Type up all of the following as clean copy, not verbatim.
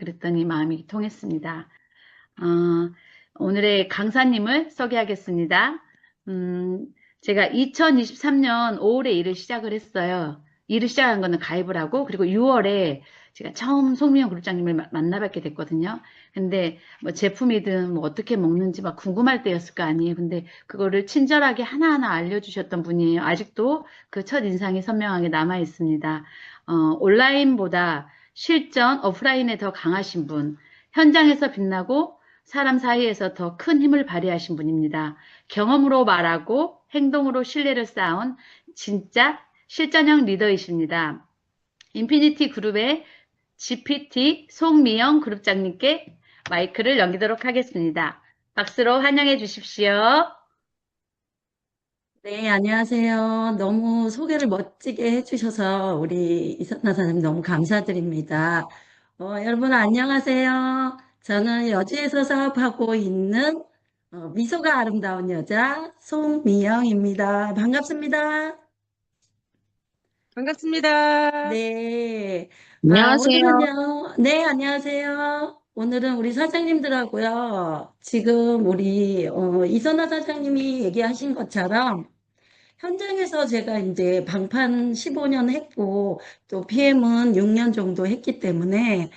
그랬더니 마음이 통했습니다. 어, 오늘의 강사님을 소개하겠습니다. 음, 제가 2023년 5월에 일을 시작을 했어요. 일을 시작한 거는 가입을 하고, 그리고 6월에 제가 처음 송미영 그룹장님을 만나뵙게 됐거든요. 근데 뭐 제품이든 뭐 어떻게 먹는지 막 궁금할 때였을 거 아니에요. 근데 그거를 친절하게 하나하나 알려주셨던 분이에요. 아직도 그 첫 인상이 선명하게 남아 있습니다. 온라인보다 실전, 오프라인에 더 강하신 분, 현장에서 빛나고 사람 사이에서 더 큰 힘을 발휘하신 분입니다. 경험으로 말하고 행동으로 신뢰를 쌓은 진짜 실전형 리더이십니다. 인피니티 그룹의 GPT 송미영 그룹장님께 마이크를 넘기도록 하겠습니다. 박수로 환영해 주십시오. 네, 안녕하세요. 너무 소개를 멋지게 해주셔서 우리 이선나 사장님 너무 감사드립니다. 여러분 안녕하세요. 저는 여주에서 사업하고 있는 미소가 아름다운 여자 송미영입니다. 반갑습니다. 반갑습니다. 네, 안녕하세요. 오늘은요. 네, 안녕하세요. 오늘은 우리 사장님들하고요. 지금 우리 이선나 사장님이 얘기하신 것처럼 현장에서 제가 이제 방판 15년 했고, 또 PM은 6년 정도 했기 때문에,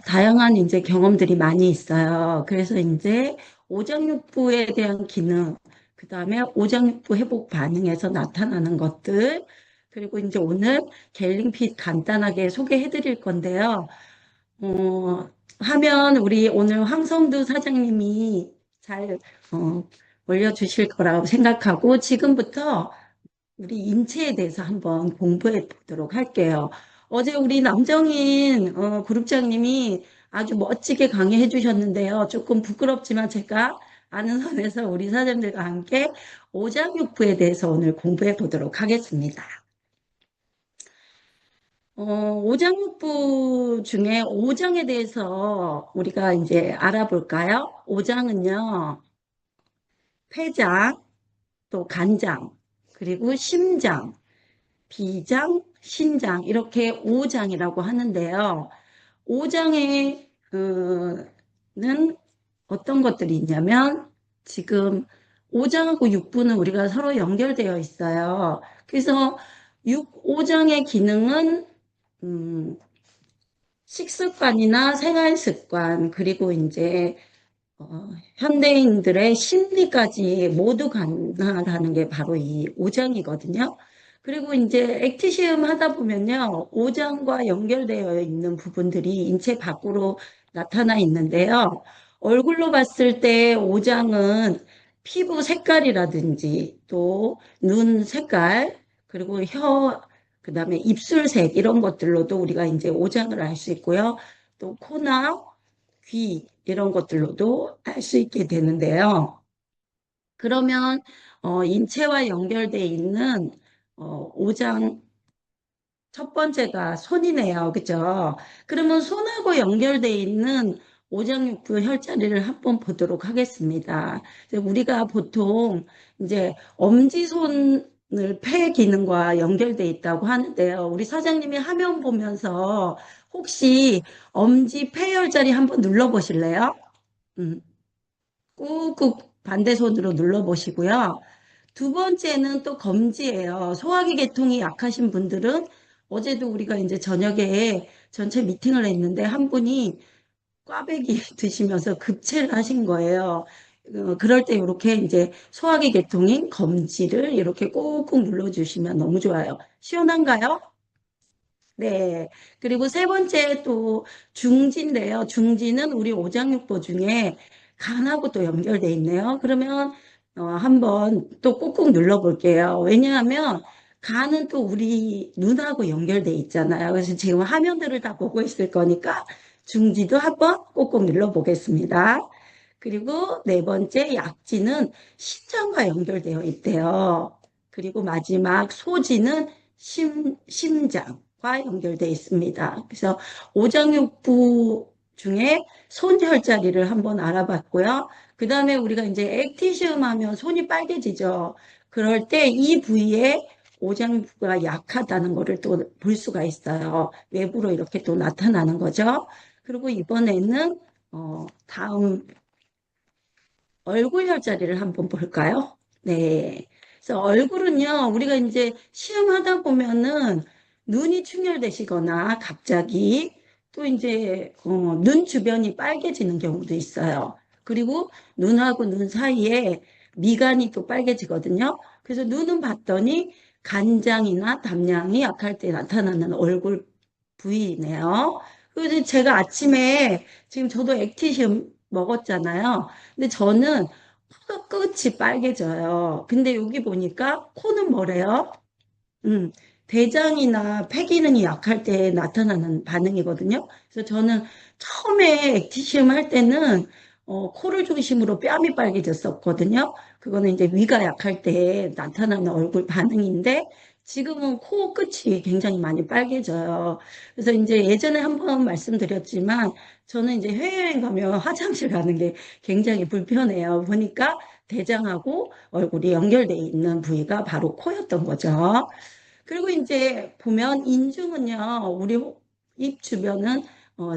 다양한 이제 경험들이 많이 있어요. 그래서 이제 오장육부에 대한 기능, 그 다음에 오장육부 회복 반응에서 나타나는 것들, 그리고 이제 오늘 갤링핏 간단하게 소개해 드릴 건데요. 어, 하면 우리 오늘 황성두 사장님이 잘, 어, 올려주실 거라고 생각하고 지금부터 우리 인체에 대해서 한번 공부해 보도록 할게요. 어제 우리 남정인 그룹장님이 아주 멋지게 강의해 주셨는데요. 조금 부끄럽지만 제가 아는 선에서 우리 사장님들과 함께 오장육부에 대해서 오늘 공부해 보도록 하겠습니다. 오장육부 중에 오장에 대해서 우리가 이제 알아볼까요? 오장은요, 폐장, 또 간장, 그리고 심장, 비장, 신장 이렇게 5장이라고 하는데요. 5장에 는 어떤 것들이 있냐면 지금 5장하고 6부는 우리가 서로 연결되어 있어요. 그래서 5장의 기능은 음, 식습관이나 생활습관 그리고 이제 현대인들의 심리까지 모두 가능하다는 게 바로 이 오장이거든요. 그리고 이제 액티시움 하다 보면요. 오장과 연결되어 있는 부분들이 인체 밖으로 나타나 있는데요. 얼굴로 봤을 때 오장은 피부 색깔이라든지 또 눈 색깔, 그리고 그 다음에 입술색 이런 것들로도 우리가 이제 오장을 알 수 있고요. 또 코나 귀 이런 것들로도 알 수 있게 되는데요. 그러면 인체와 연결돼 있는 오장 첫 번째가 손이네요. 그죠? 그러면 손하고 연결돼 있는 오장육부 혈자리를 한번 보도록 하겠습니다. 우리가 보통 이제 엄지손을 폐 기능과 연결돼 있다고 하는데요. 우리 사장님이 화면 보면서 혹시 엄지 폐 혈자리 한번 눌러보실래요? 음, 꾹꾹 반대손으로 눌러보시고요. 두 번째는 또 검지예요. 소화기 계통이 약하신 분들은 어제도 우리가 이제 저녁에 전체 미팅을 했는데 한 분이 꽈배기 드시면서 급체를 하신 거예요. 그럴 때 이렇게 이제 소화기 계통인 검지를 이렇게 꾹꾹 눌러주시면 너무 좋아요. 시원한가요? 네. 그리고 세 번째 또 중지인데요. 중지는 우리 오장육부 중에 간하고 또 연결돼 있네요. 그러면 한번 또 꾹꾹 눌러볼게요. 왜냐하면 간은 또 우리 눈하고 연결돼 있잖아요. 그래서 지금 화면들을 다 보고 있을 거니까 중지도 한번 꾹꾹 눌러보겠습니다. 그리고 네 번째 약지는 심장과 연결되어 있대요. 그리고 마지막 소지는 심장과 연결되어 있습니다. 그래서 오장육부 중에 손혈자리를 한번 알아봤고요. 그 다음에 우리가 이제 액티시움 하면 손이 빨개지죠. 그럴 때 이 부위에 오장육부가 약하다는 것을 또 볼 수가 있어요. 외부로 이렇게 또 나타나는 거죠. 그리고 이번에는 다음 얼굴 혈자리를 한번 볼까요? 네. 그래서 얼굴은요, 우리가 이제 시험하다 보면은 눈이 충혈되시거나 갑자기 또 이제 눈 주변이 빨개지는 경우도 있어요. 그리고 눈하고 눈 사이에 미간이 또 빨개지거든요. 그래서 눈은 봤더니 간장이나 담량이 약할 때 나타나는 얼굴 부위네요. 그래서 제가 아침에 지금 저도 액티시움 먹었잖아요. 근데 저는 코가 끝이 빨개져요. 근데 여기 보니까 코는 뭐래요? 음, 대장이나 폐 기능이 약할 때 나타나는 반응이거든요. 그래서 저는 처음에 액티시움 할 때는 코를 중심으로 뺨이 빨개졌었거든요. 그거는 이제 위가 약할 때 나타나는 얼굴 반응인데 지금은 코 끝이 굉장히 많이 빨개져요. 그래서 이제 예전에 한번 말씀드렸지만 저는 이제 해외여행 가면 화장실 가는 게 굉장히 불편해요. 보니까 대장하고 얼굴이 연결돼 있는 부위가 바로 코였던 거죠. 그리고 이제 보면 인중은요, 우리 입 주변은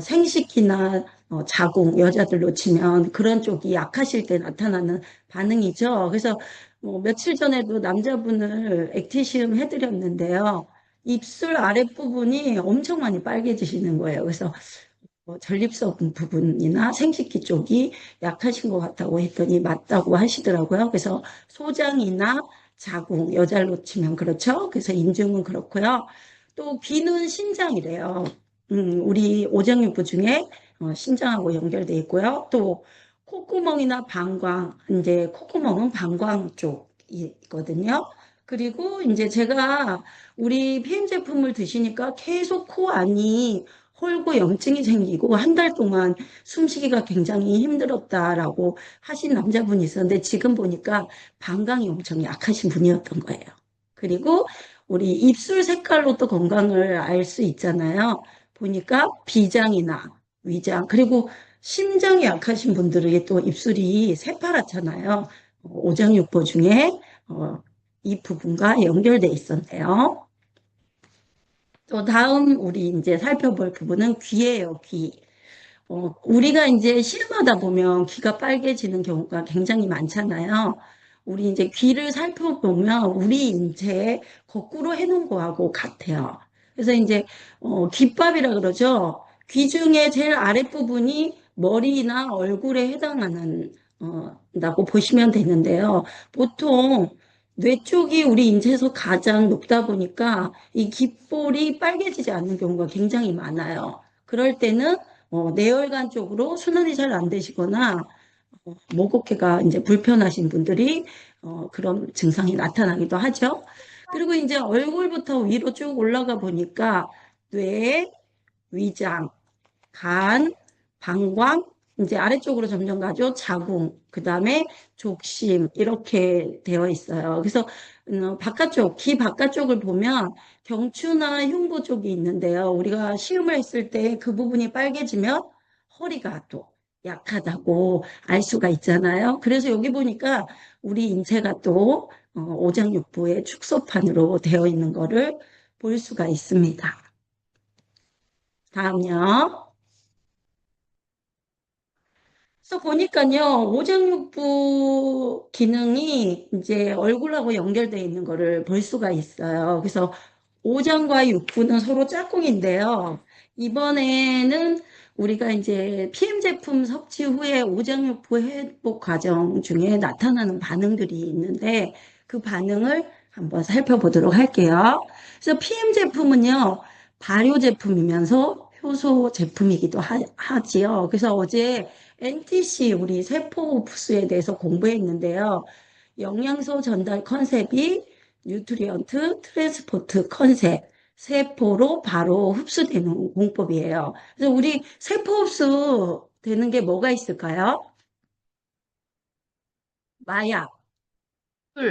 생식기나 자궁, 여자들로 치면 그런 쪽이 약하실 때 나타나는 반응이죠. 그래서 뭐 며칠 전에도 남자분을 액티시움 해드렸는데요. 입술 아랫부분이 엄청 많이 빨개지시는 거예요. 그래서 전립선 부분이나 생식기 쪽이 약하신 것 같다고 했더니 맞다고 하시더라고요. 그래서 소장이나 자궁, 여자로 치면 그렇죠. 그래서 인중은 그렇고요. 또 귀는 신장이래요. 우리 오장육부 중에 신장하고 연결돼 있고요. 또 콧구멍이나 방광, 이제 콧구멍은 방광 쪽이거든요. 그리고 이제 제가 우리 PM 제품을 드시니까 계속 코 안이 홀고 염증이 생기고 한 달 동안 숨쉬기가 굉장히 힘들었다라고 하신 남자분이 있었는데 지금 보니까 방광이 엄청 약하신 분이었던 거예요. 그리고 우리 입술 색깔로 또 건강을 알 수 있잖아요. 보니까 비장이나 위장 그리고 심장이 약하신 분들이 또 입술이 새파랗잖아요. 오장육부 중에 이 부분과 연결돼 있었네요. 또 다음 우리 이제 살펴볼 부분은 귀예요, 귀. 우리가 이제 실험하다 보면 귀가 빨개지는 경우가 굉장히 많잖아요. 우리 이제 귀를 살펴보면 우리 인체에 거꾸로 해놓은 거하고 같아요. 그래서 이제 귓밥이라 그러죠. 귀 중에 제일 아랫부분이 머리나 얼굴에 해당하는 다고 보시면 되는데요. 보통 뇌 쪽이 우리 인체에서 가장 높다 보니까 이 귓볼이 빨개지지 않는 경우가 굉장히 많아요. 그럴 때는 뇌혈관 쪽으로 순환이 잘 안 되시거나 목 어깨가 이제 불편하신 분들이 그런 증상이 나타나기도 하죠. 그리고 이제 얼굴부터 위로 쭉 올라가 보니까 뇌, 위장, 간, 방광, 이제 아래쪽으로 점점 가죠. 자궁, 그 다음에 족심, 이렇게 되어 있어요. 그래서, 바깥쪽, 귀 바깥쪽을 보면 경추나 흉부 쪽이 있는데요. 우리가 시음을 했을 때 그 부분이 빨개지면 허리가 또 약하다고 알 수가 있잖아요. 그래서 여기 보니까 우리 인체가 또 오장육부의 축소판으로 되어 있는 거를 볼 수가 있습니다. 다음요. 그래서 보니까요, 오장육부 기능이 이제 얼굴하고 연결되어 있는 거를 볼 수가 있어요. 그래서 오장과 육부는 서로 짝꿍인데요. 이번에는 우리가 이제 PM 제품 섭취 후에 오장육부 회복 과정 중에 나타나는 반응들이 있는데 그 반응을 한번 살펴보도록 할게요. 그래서 PM 제품은요, 발효 제품이면서 효소 제품이기도 하지요. 그래서 어제 NTC 우리 세포 흡수에 대해서 공부했는데요. 영양소 전달 컨셉이 뉴트리언트 트랜스포트 컨셉, 세포로 바로 흡수되는 공법이에요. 그래서 우리 세포 흡수 되는 게 뭐가 있을까요? 마약,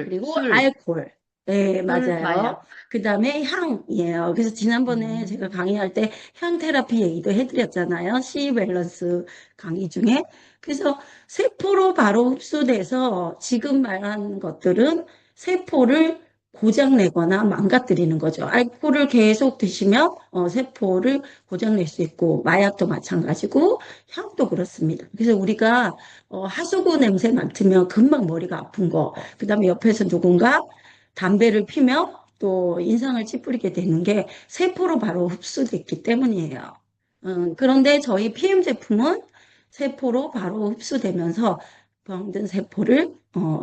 그리고 술, 알코올. 네, 맞아요. 마약. 그 다음에 향이에요. 그래서 지난번에 음, 제가 강의할 때 향 테라피 얘기도 해드렸잖아요. C 밸런스 강의 중에. 그래서 세포로 바로 흡수돼서 지금 말한 것들은 세포를 고장내거나 망가뜨리는 거죠. 알코올을 계속 드시면 세포를 고장낼 수 있고 마약도 마찬가지고 향도 그렇습니다. 그래서 우리가 하수구 냄새 맡으면 금방 머리가 아픈 거, 그다음에 옆에서 누군가 담배를 피면 또 인상을 찌푸리게 되는 게 세포로 바로 흡수됐기 때문이에요. 그런데 저희 PM 제품은 세포로 바로 흡수되면서 병든 세포를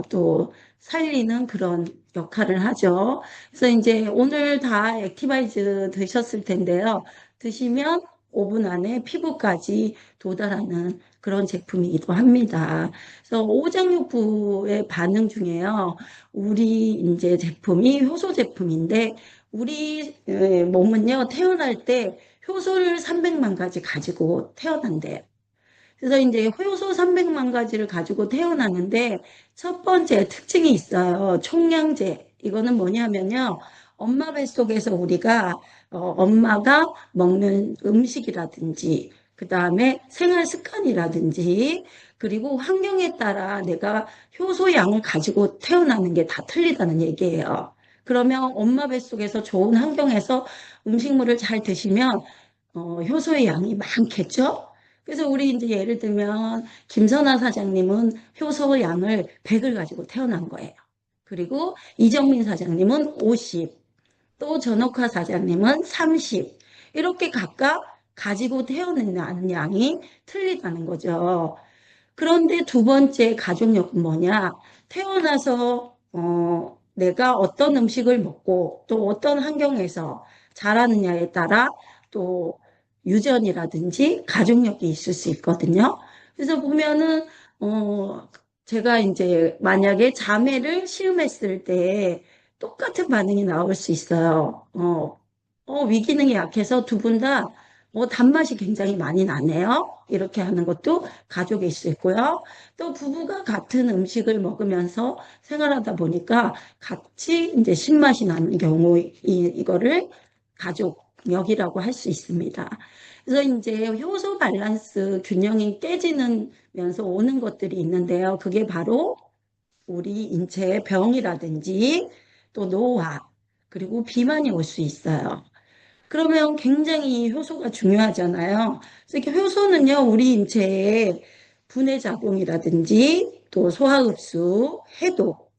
또 살리는 그런 역할을 하죠. 그래서 이제 오늘 다 액티바이즈 드셨을 텐데요. 드시면 5분 안에 피부까지 도달하는 그런 제품이기도 합니다. 그래서 오장육부의 반응 중에요. 우리 이제 제품이 효소 제품인데 우리 몸은요, 태어날 때 효소를 300만 가지 가지고 태어난대요. 그래서 이제 효소 300만 가지를 가지고 태어나는데 첫 번째 특징이 있어요. 총량제. 이거는 뭐냐면요. 엄마 뱃속에서 우리가 엄마가 먹는 음식이라든지 그 다음에 생활 습관이라든지 그리고 환경에 따라 내가 효소 양을 가지고 태어나는 게 다 틀리다는 얘기예요. 그러면 엄마 뱃속에서 좋은 환경에서 음식물을 잘 드시면 효소의 양이 많겠죠? 그래서 우리 이제 예를 들면 김선아 사장님은 효소 양을 100을 가지고 태어난 거예요. 그리고 이정민 사장님은 50, 또 전옥화 사장님은 30, 이렇게 각각 가지고 태어난 양이 틀리다는 거죠. 그런데 두 번째 가족력은 뭐냐? 태어나서 내가 어떤 음식을 먹고 또 어떤 환경에서 자라느냐에 따라 또 유전이라든지 가족력이 있을 수 있거든요. 그래서 보면은 어, 제가 이제 만약에 자매를 시음했을 때 똑같은 반응이 나올 수 있어요. 위기능이 약해서 두 분 다 단맛이 굉장히 많이 나네요. 이렇게 하는 것도 가족일 수 있고요. 또 부부가 같은 음식을 먹으면서 생활하다 보니까 같이 이제 신맛이 나는 경우 이거를 가족력이라고 할 수 있습니다. 그래서 이제 효소 밸런스 균형이 깨지면서 오는 것들이 있는데요. 그게 바로 우리 인체의 병이라든지 또 노화 그리고 비만이 올 수 있어요. 그러면 굉장히 효소가 중요하잖아요. 그래서 이렇게 효소는요, 우리 인체의 분해 작용이라든지 또 소화흡수, 해독,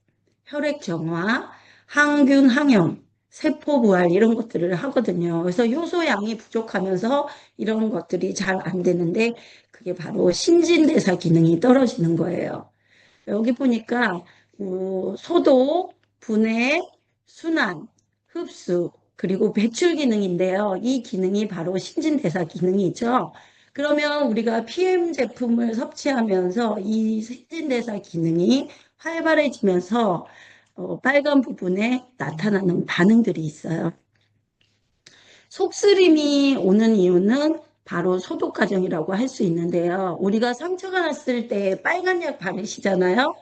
혈액 정화, 항균 항염, 세포 부활 이런 것들을 하거든요. 그래서 효소 양이 부족하면서 이런 것들이 잘 안 되는데 그게 바로 신진대사 기능이 떨어지는 거예요. 여기 보니까 소독, 분해, 순환, 흡수, 그리고 배출 기능인데요. 이 기능이 바로 신진대사 기능이죠. 그러면 우리가 PM 제품을 섭취하면서 이 신진대사 기능이 활발해지면서 빨간 부분에 나타나는 반응들이 있어요. 속쓰림이 오는 이유는 바로 소독 과정이라고 할 수 있는데요. 우리가 상처가 났을 때 빨간 약 바르시잖아요.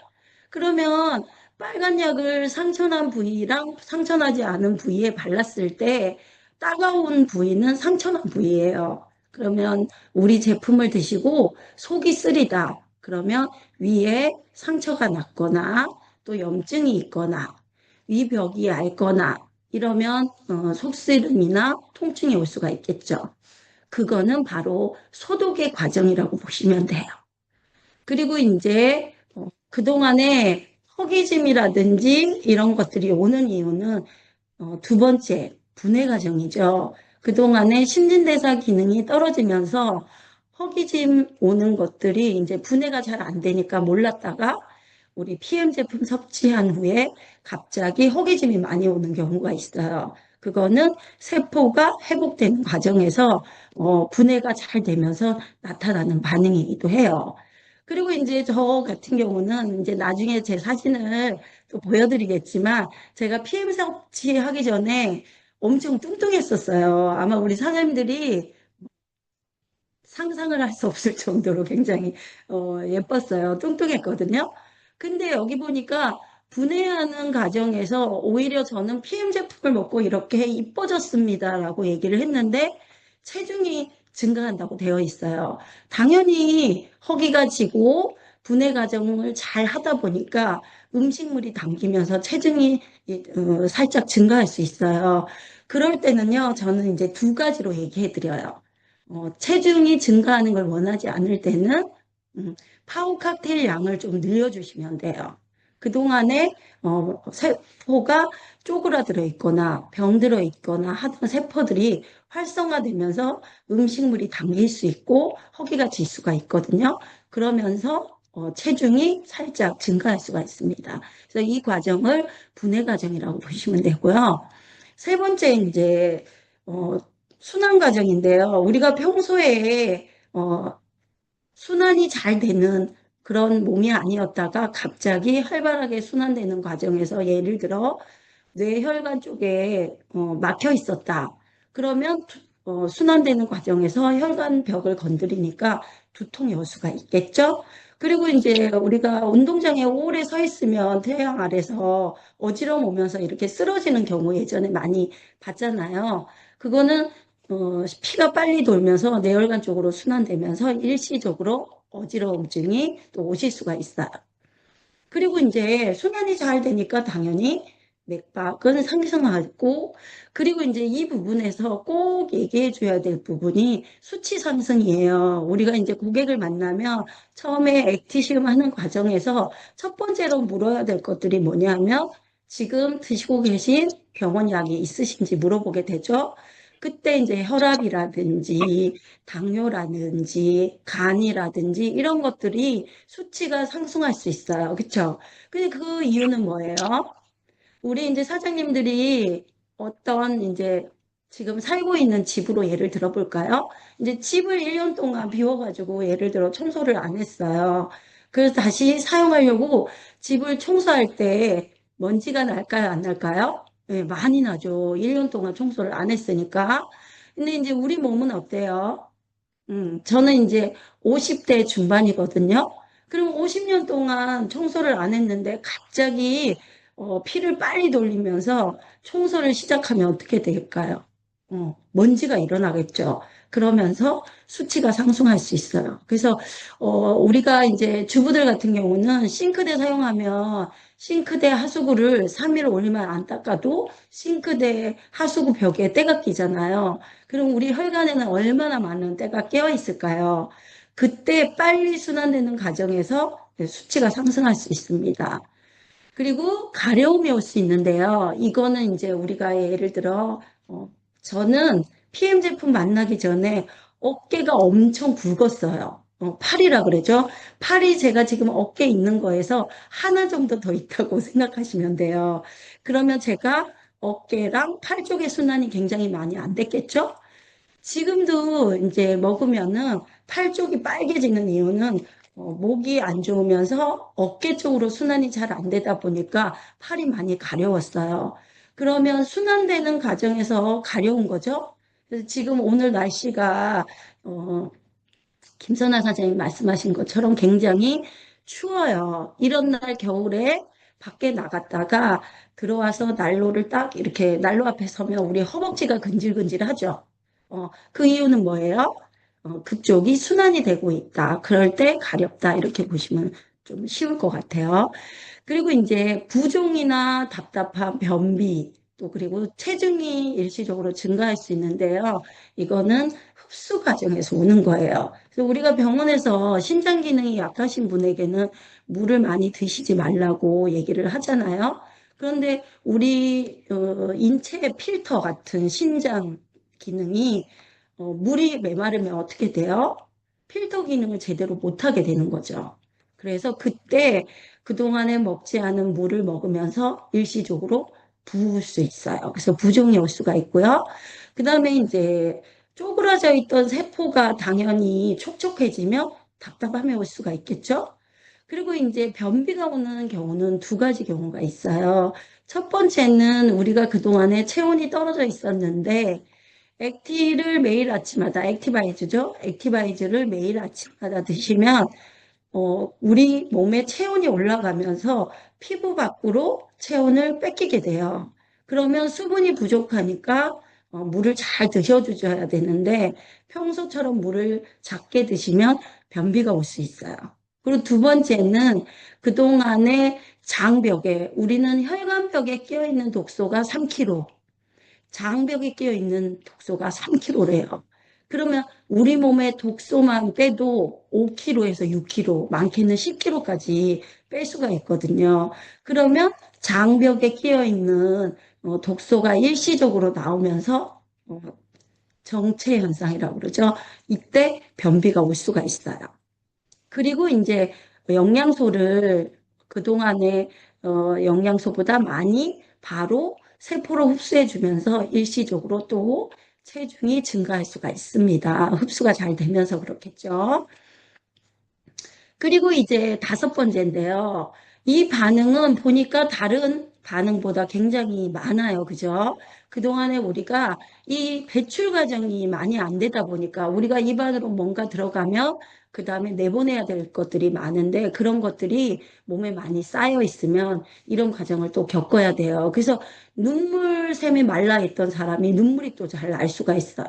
그러면 빨간 약을 상처난 부위랑 상처나지 않은 부위에 발랐을 때 따가운 부위는 상처난 부위예요. 그러면 우리 제품을 드시고 속이 쓰리다. 그러면 위에 상처가 났거나 또 염증이 있거나 위벽이 얇거나 이러면 속쓰림이나 통증이 올 수가 있겠죠. 그거는 바로 소독의 과정이라고 보시면 돼요. 그리고 이제 그동안에 허기짐이라든지 이런 것들이 오는 이유는 두 번째 분해 과정이죠. 그동안에 신진대사 기능이 떨어지면서 허기짐 오는 것들이 이제 분해가 잘 안 되니까 몰랐다가 우리 PM 제품 섭취한 후에 갑자기 허기짐이 많이 오는 경우가 있어요. 그거는 세포가 회복되는 과정에서 분해가 잘 되면서 나타나는 반응이기도 해요. 그리고 이제 저 같은 경우는 이제 나중에 제 사진을 또 보여드리겠지만 제가 PM 섭취하기 전에 엄청 뚱뚱했었어요. 아마 우리 사장님들이 상상을 할 수 없을 정도로 굉장히 예뻤어요. 뚱뚱했거든요. 근데 여기 보니까 분해하는 과정에서 오히려 저는 PM 제품을 먹고 이렇게 이뻐졌습니다라고 얘기를 했는데 체중이 증가한다고 되어 있어요. 당연히 허기가 지고 분해 과정을 잘 하다 보니까 음식물이 당기면서 체중이 살짝 증가할 수 있어요. 그럴 때는요, 저는 이제 두 가지로 얘기해 드려요. 체중이 증가하는 걸 원하지 않을 때는 음, 파우 칵테일 양을 좀 늘려주시면 돼요. 그동안에 세포가 쪼그라들어 있거나 병들어 있거나 하던 세포들이 활성화되면서 음식물이 당길 수 있고 허기가 질 수가 있거든요. 그러면서 체중이 살짝 증가할 수가 있습니다. 그래서 이 과정을 분해 과정이라고 보시면 되고요. 세 번째 이제 어, 순환 과정인데요. 우리가 평소에 순환이 잘 되는 그런 몸이 아니었다가 갑자기 활발하게 순환되는 과정에서 예를 들어 뇌혈관 쪽에 막혀 있었다. 그러면 순환되는 과정에서 혈관벽을 건드리니까 두통이 올 수가 있겠죠? 그리고 이제 우리가 운동장에 오래 서 있으면 태양 아래서 어지러움 오면서 이렇게 쓰러지는 경우 예전에 많이 봤잖아요. 그거는 피가 빨리 돌면서 뇌혈관 쪽으로 순환되면서 일시적으로 어지러움증이 또 오실 수가 있어요. 그리고 이제 순환이 잘 되니까 당연히 맥박은 상승하고, 그리고 이제 이 부분에서 꼭 얘기해 줘야 될 부분이 수치 상승이에요. 우리가 이제 고객을 만나면 처음에 액티시움 하는 과정에서 첫 번째로 물어야 될 것들이 뭐냐면 지금 드시고 계신 병원 약이 있으신지 물어보게 되죠. 그때 이제 혈압이라든지 당뇨라든지 간이라든지 이런 것들이 수치가 상승할 수 있어요. 그렇죠? 근데 그 이유는 뭐예요? 우리 이제 사장님들이 어떤 이제 지금 살고 있는 집으로 예를 들어볼까요? 이제 집을 1년 동안 비워가지고 예를 들어 청소를 안 했어요. 그래서 다시 사용하려고 집을 청소할 때 먼지가 날까요? 안 날까요? 네, 많이 나죠. 1년 동안 청소를 안 했으니까. 근데 이제 우리 몸은 어때요? 저는 이제 50대 중반이거든요. 그럼 50년 동안 청소를 안 했는데 갑자기 피를 빨리 돌리면서 청소를 시작하면 어떻게 될까요? 먼지가 일어나겠죠. 그러면서 수치가 상승할 수 있어요. 그래서 우리가 이제 주부들 같은 경우는 싱크대 사용하면 싱크대 하수구를 3일 5일만 안 닦아도 싱크대 하수구 벽에 때가 끼잖아요. 그럼 우리 혈관에는 얼마나 많은 때가 끼어 있을까요? 그때 빨리 순환되는 과정에서 수치가 상승할 수 있습니다. 그리고 가려움이 올 수 있는데요. 이거는 이제 우리가 예를 들어, 저는 PM 제품 만나기 전에 어깨가 엄청 굵었어요. 팔이라 그러죠. 팔이 제가 지금 어깨에 있는 거에서 하나 정도 더 있다고 생각하시면 돼요. 그러면 제가 어깨랑 팔 쪽의 순환이 굉장히 많이 안 됐겠죠? 지금도 이제 먹으면은 팔 쪽이 빨개지는 이유는 목이 안 좋으면서 어깨 쪽으로 순환이 잘 안 되다 보니까 팔이 많이 가려웠어요. 그러면 순환되는 과정에서 가려운 거죠. 그래서 지금 오늘 날씨가 어, 김선아 사장님 말씀하신 것처럼 굉장히 추워요. 이런 날 겨울에 밖에 나갔다가 들어와서 난로를 딱 이렇게 난로 앞에 서면 우리 허벅지가 근질근질하죠. 그 이유는 뭐예요? 그쪽이 순환이 되고 있다. 그럴 때 가렵다. 이렇게 보시면 좀 쉬울 것 같아요. 그리고 이제 부종이나 답답한 변비, 또 그리고 체중이 일시적으로 증가할 수 있는데요. 이거는 흡수 과정에서 오는 거예요. 그래서 우리가 병원에서 신장 기능이 약하신 분에게는 물을 많이 드시지 말라고 얘기를 하잖아요. 그런데 우리 인체 필터 같은 신장 기능이 물이 메마르면 어떻게 돼요? 필터 기능을 제대로 못하게 되는 거죠. 그래서 그때 그동안에 먹지 않은 물을 먹으면서 일시적으로 부을 수 있어요. 그래서 부종이 올 수가 있고요. 그 다음에 이제 쪼그라져 있던 세포가 당연히 촉촉해지면 답답함이 올 수가 있겠죠. 그리고 이제 변비가 오는 경우는 두 가지 경우가 있어요. 첫 번째는 우리가 그동안에 체온이 떨어져 있었는데 액티를 매일 아침마다 액티바이즈죠. 액티바이즈를 매일 아침마다 드시면 우리 몸의 체온이 올라가면서 피부 밖으로 체온을 뺏기게 돼요. 그러면 수분이 부족하니까 물을 잘 드셔주셔야 되는데 평소처럼 물을 작게 드시면 변비가 올 수 있어요. 그리고 두 번째는 그동안에 장벽에, 우리는 혈관벽에 끼어있는 독소가 3kg, 장벽에 끼어있는 독소가 3kg래요. 그러면 우리 몸의 독소만 빼도 5kg에서 6kg, 많게는 10kg까지 뺄 수가 있거든요. 그러면 장벽에 끼어있는 독소가 일시적으로 나오면서 정체 현상이라고 그러죠. 이때 변비가 올 수가 있어요. 그리고 이제 영양소를 그동안에 영양소보다 많이 바로 세포로 흡수해 주면서 일시적으로 또 체중이 증가할 수가 있습니다. 흡수가 잘 되면서 그렇겠죠. 그리고 이제 다섯 번째인데요. 이 반응은 보니까 다른 반응보다 굉장히 많아요. 그죠? 그동안에 우리가 이 배출 과정이 많이 안 되다 보니까 우리가 입안으로 뭔가 들어가면 그 다음에 내보내야 될 것들이 많은데 그런 것들이 몸에 많이 쌓여 있으면 이런 과정을 또 겪어야 돼요. 그래서 눈물샘이 말라 있던 사람이 눈물이 또 잘 날 수가 있어요.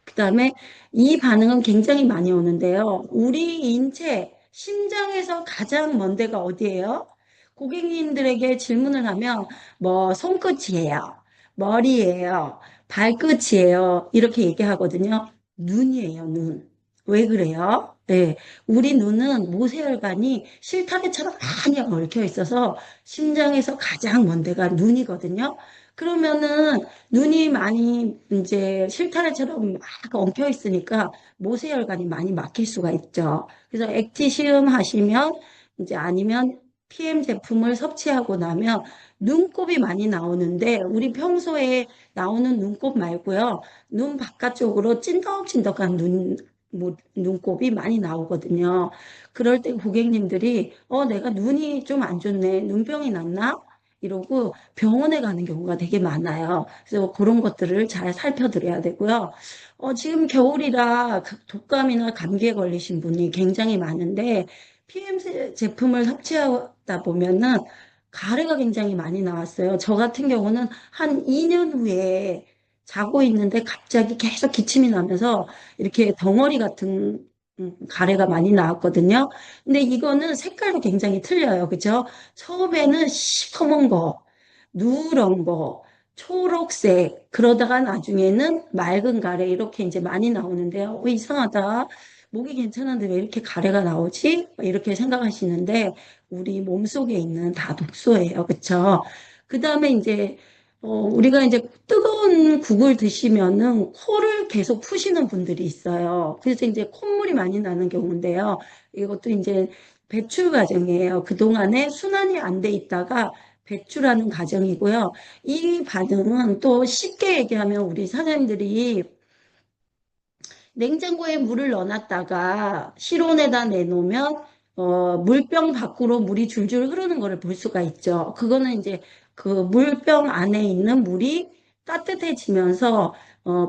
그 다음에 이 반응은 굉장히 많이 오는데요. 우리 인체, 심장에서 가장 먼 데가 어디예요? 고객님들에게 질문을 하면 뭐 손끝이에요, 머리예요, 발끝이에요 이렇게 얘기하거든요. 눈이에요, 눈. 왜 그래요? 네, 우리 눈은 모세혈관이 실타래처럼 많이 얽혀 있어서 심장에서 가장 먼 데가 눈이거든요. 그러면은 눈이 많이 이제 실타래처럼 막 엉켜 있으니까 모세혈관이 많이 막힐 수가 있죠. 그래서 액티시움 하시면 이제 아니면 PM 제품을 섭취하고 나면 눈곱이 많이 나오는데 우리 평소에 나오는 눈곱 말고요. 눈 바깥쪽으로 찐덕찐덕한 눈곱이 많이 나오거든요. 그럴 때 고객님들이 내가 눈이 좀 안 좋네. 눈병이 났나? 이러고 병원에 가는 경우가 되게 많아요. 그래서 그런 것들을 잘 살펴드려야 되고요. 지금 겨울이라 독감이나 감기에 걸리신 분이 굉장히 많은데 PM 제품을 섭취하다 보면은 가래가 굉장히 많이 나왔어요. 저 같은 경우는 한 2년 후에 자고 있는데 갑자기 계속 기침이 나면서 이렇게 덩어리 같은 가래가 많이 나왔거든요. 근데 이거는 색깔도 굉장히 틀려요. 그죠? 처음에는 시커먼 거, 누런 거, 초록색, 그러다가 나중에는 맑은 가래 이렇게 이제 많이 나오는데요. 이상하다. 목이 괜찮은데 왜 이렇게 가래가 나오지? 이렇게 생각하시는데 우리 몸속에 있는 다 독소예요. 그쵸? 그 다음에 이제 우리가 이제 뜨거운 국을 드시면은 코를 계속 푸시는 분들이 있어요. 그래서 이제 콧물이 많이 나는 경우인데요. 이것도 이제 배출 과정이에요. 그동안에 순환이 안 돼 있다가 배출하는 과정이고요. 이 반응은 또 쉽게 얘기하면 우리 사장님들이 냉장고에 물을 넣어놨다가 실온에다 내놓으면 물병 밖으로 물이 줄줄 흐르는 것을 볼 수가 있죠. 그거는 이제 그 물병 안에 있는 물이 따뜻해지면서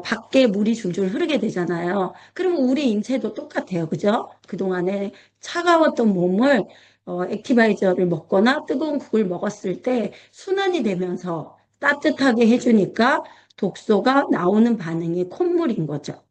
밖에 물이 줄줄 흐르게 되잖아요. 그러면 우리 인체도 똑같아요. 그죠? 그동안에 차가웠던 몸을 액티바이저를 먹거나 뜨거운 국을 먹었을 때 순환이 되면서 따뜻하게 해주니까 독소가 나오는 반응이 콧물인 거죠.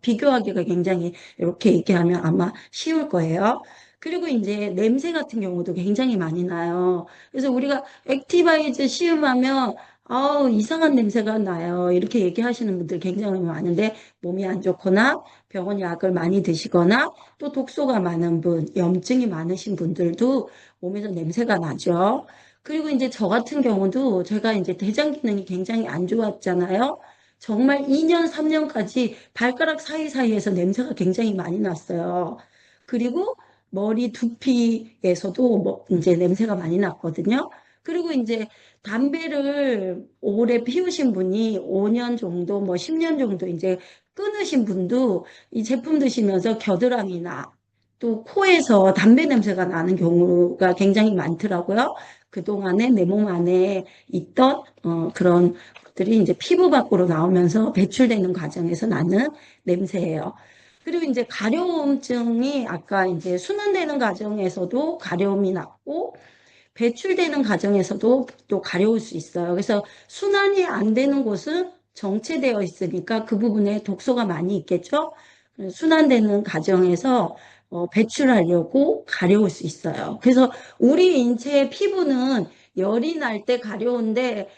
비교하기가 굉장히 이렇게 얘기하면 아마 쉬울 거예요. 그리고 이제 냄새 같은 경우도 굉장히 많이 나요. 그래서 우리가 액티바이즈 시음하면 아우 이상한 냄새가 나요. 이렇게 얘기하시는 분들 굉장히 많은데 몸이 안 좋거나 병원 약을 많이 드시거나 또 독소가 많은 분, 염증이 많으신 분들도 몸에서 냄새가 나죠. 그리고 이제 저 같은 경우도 제가 이제 대장 기능이 굉장히 안 좋았잖아요. 정말 2년, 3년까지 발가락 사이사이에서 냄새가 굉장히 많이 났어요. 그리고 머리 두피에서도 뭐 이제 냄새가 많이 났거든요. 그리고 이제 담배를 오래 피우신 분이 5년 정도, 뭐 10년 정도 이제 끊으신 분도 이 제품 드시면서 겨드랑이나 또 코에서 담배 냄새가 나는 경우가 굉장히 많더라고요. 그동안에 내 몸 안에 있던 그런 들이 이제 피부 밖으로 나오면서 배출되는 과정에서 나는 냄새예요. 그리고 이제 가려움증이 아까 이제 순환되는 과정에서도 가려움이 났고 배출되는 과정에서도 또 가려울 수 있어요. 그래서 순환이 안 되는 곳은 정체되어 있으니까 그 부분에 독소가 많이 있겠죠. 순환되는 과정에서 배출하려고 가려울 수 있어요. 그래서 우리 인체의 피부는 열이 날 때 가려운데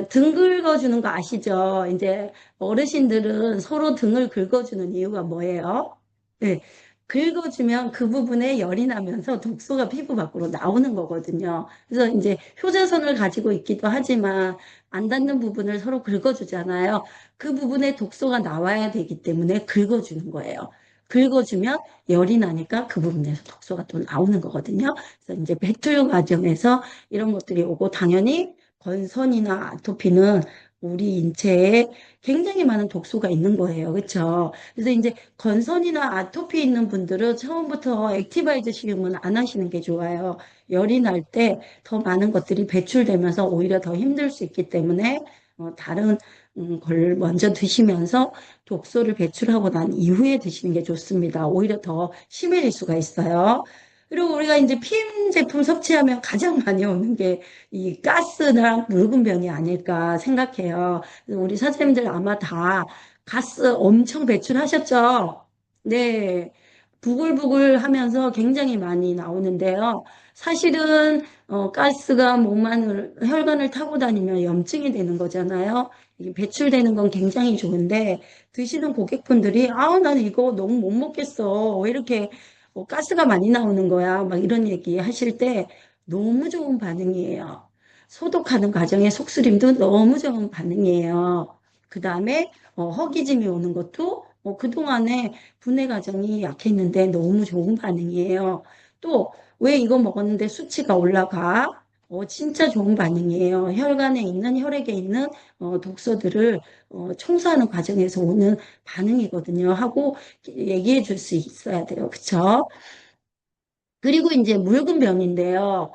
등 긁어주는 거 아시죠? 이제 어르신들은 서로 등을 긁어주는 이유가 뭐예요? 네, 긁어주면 그 부분에 열이 나면서 독소가 피부 밖으로 나오는 거거든요. 그래서 이제 효자손을 가지고 있기도 하지만 안 닿는 부분을 서로 긁어주잖아요. 그 부분에 독소가 나와야 되기 때문에 긁어주는 거예요. 긁어주면 열이 나니까 그 부분에서 독소가 또 나오는 거거든요. 그래서 이제 배출 과정에서 이런 것들이 오고 당연히 건선이나 아토피는 우리 인체에 굉장히 많은 독소가 있는 거예요. 그렇죠? 그래서 이제 건선이나 아토피 있는 분들은 처음부터 액티바이저 식용은 안 하시는 게 좋아요. 열이 날 때 더 많은 것들이 배출되면서 오히려 더 힘들 수 있기 때문에 다른 걸 먼저 드시면서 독소를 배출하고 난 이후에 드시는 게 좋습니다. 오히려 더 심해질 수가 있어요. 그리고 우리가 이제 PM 제품 섭취하면 가장 많이 오는 게 이 가스나 묽은 변이 아닐까 생각해요. 그래서 우리 선생님들 아마 다 가스 엄청 배출하셨죠? 네. 부글부글 하면서 굉장히 많이 나오는데요. 사실은 가스가 혈관을 타고 다니면 염증이 되는 거잖아요. 이게 배출되는 건 굉장히 좋은데 드시는 고객분들이 나는 이거 너무 못 먹겠어. 왜 이렇게 가스가 많이 나오는 거야. 막 이런 얘기 하실 때 너무 좋은 반응이에요. 소독하는 과정의 속쓰림도 너무 좋은 반응이에요. 그 다음에 허기짐이 오는 것도 그동안에 분해 과정이 약했는데 너무 좋은 반응이에요. 또 왜 이거 먹었는데 수치가 올라가? 진짜 좋은 반응이에요. 혈관에 있는, 혈액에 있는 독소들을 청소하는 과정에서 오는 반응이거든요. 하고 얘기해 줄 수 있어야 돼요. 그쵸? 그리고 이제 묽은 변인데요.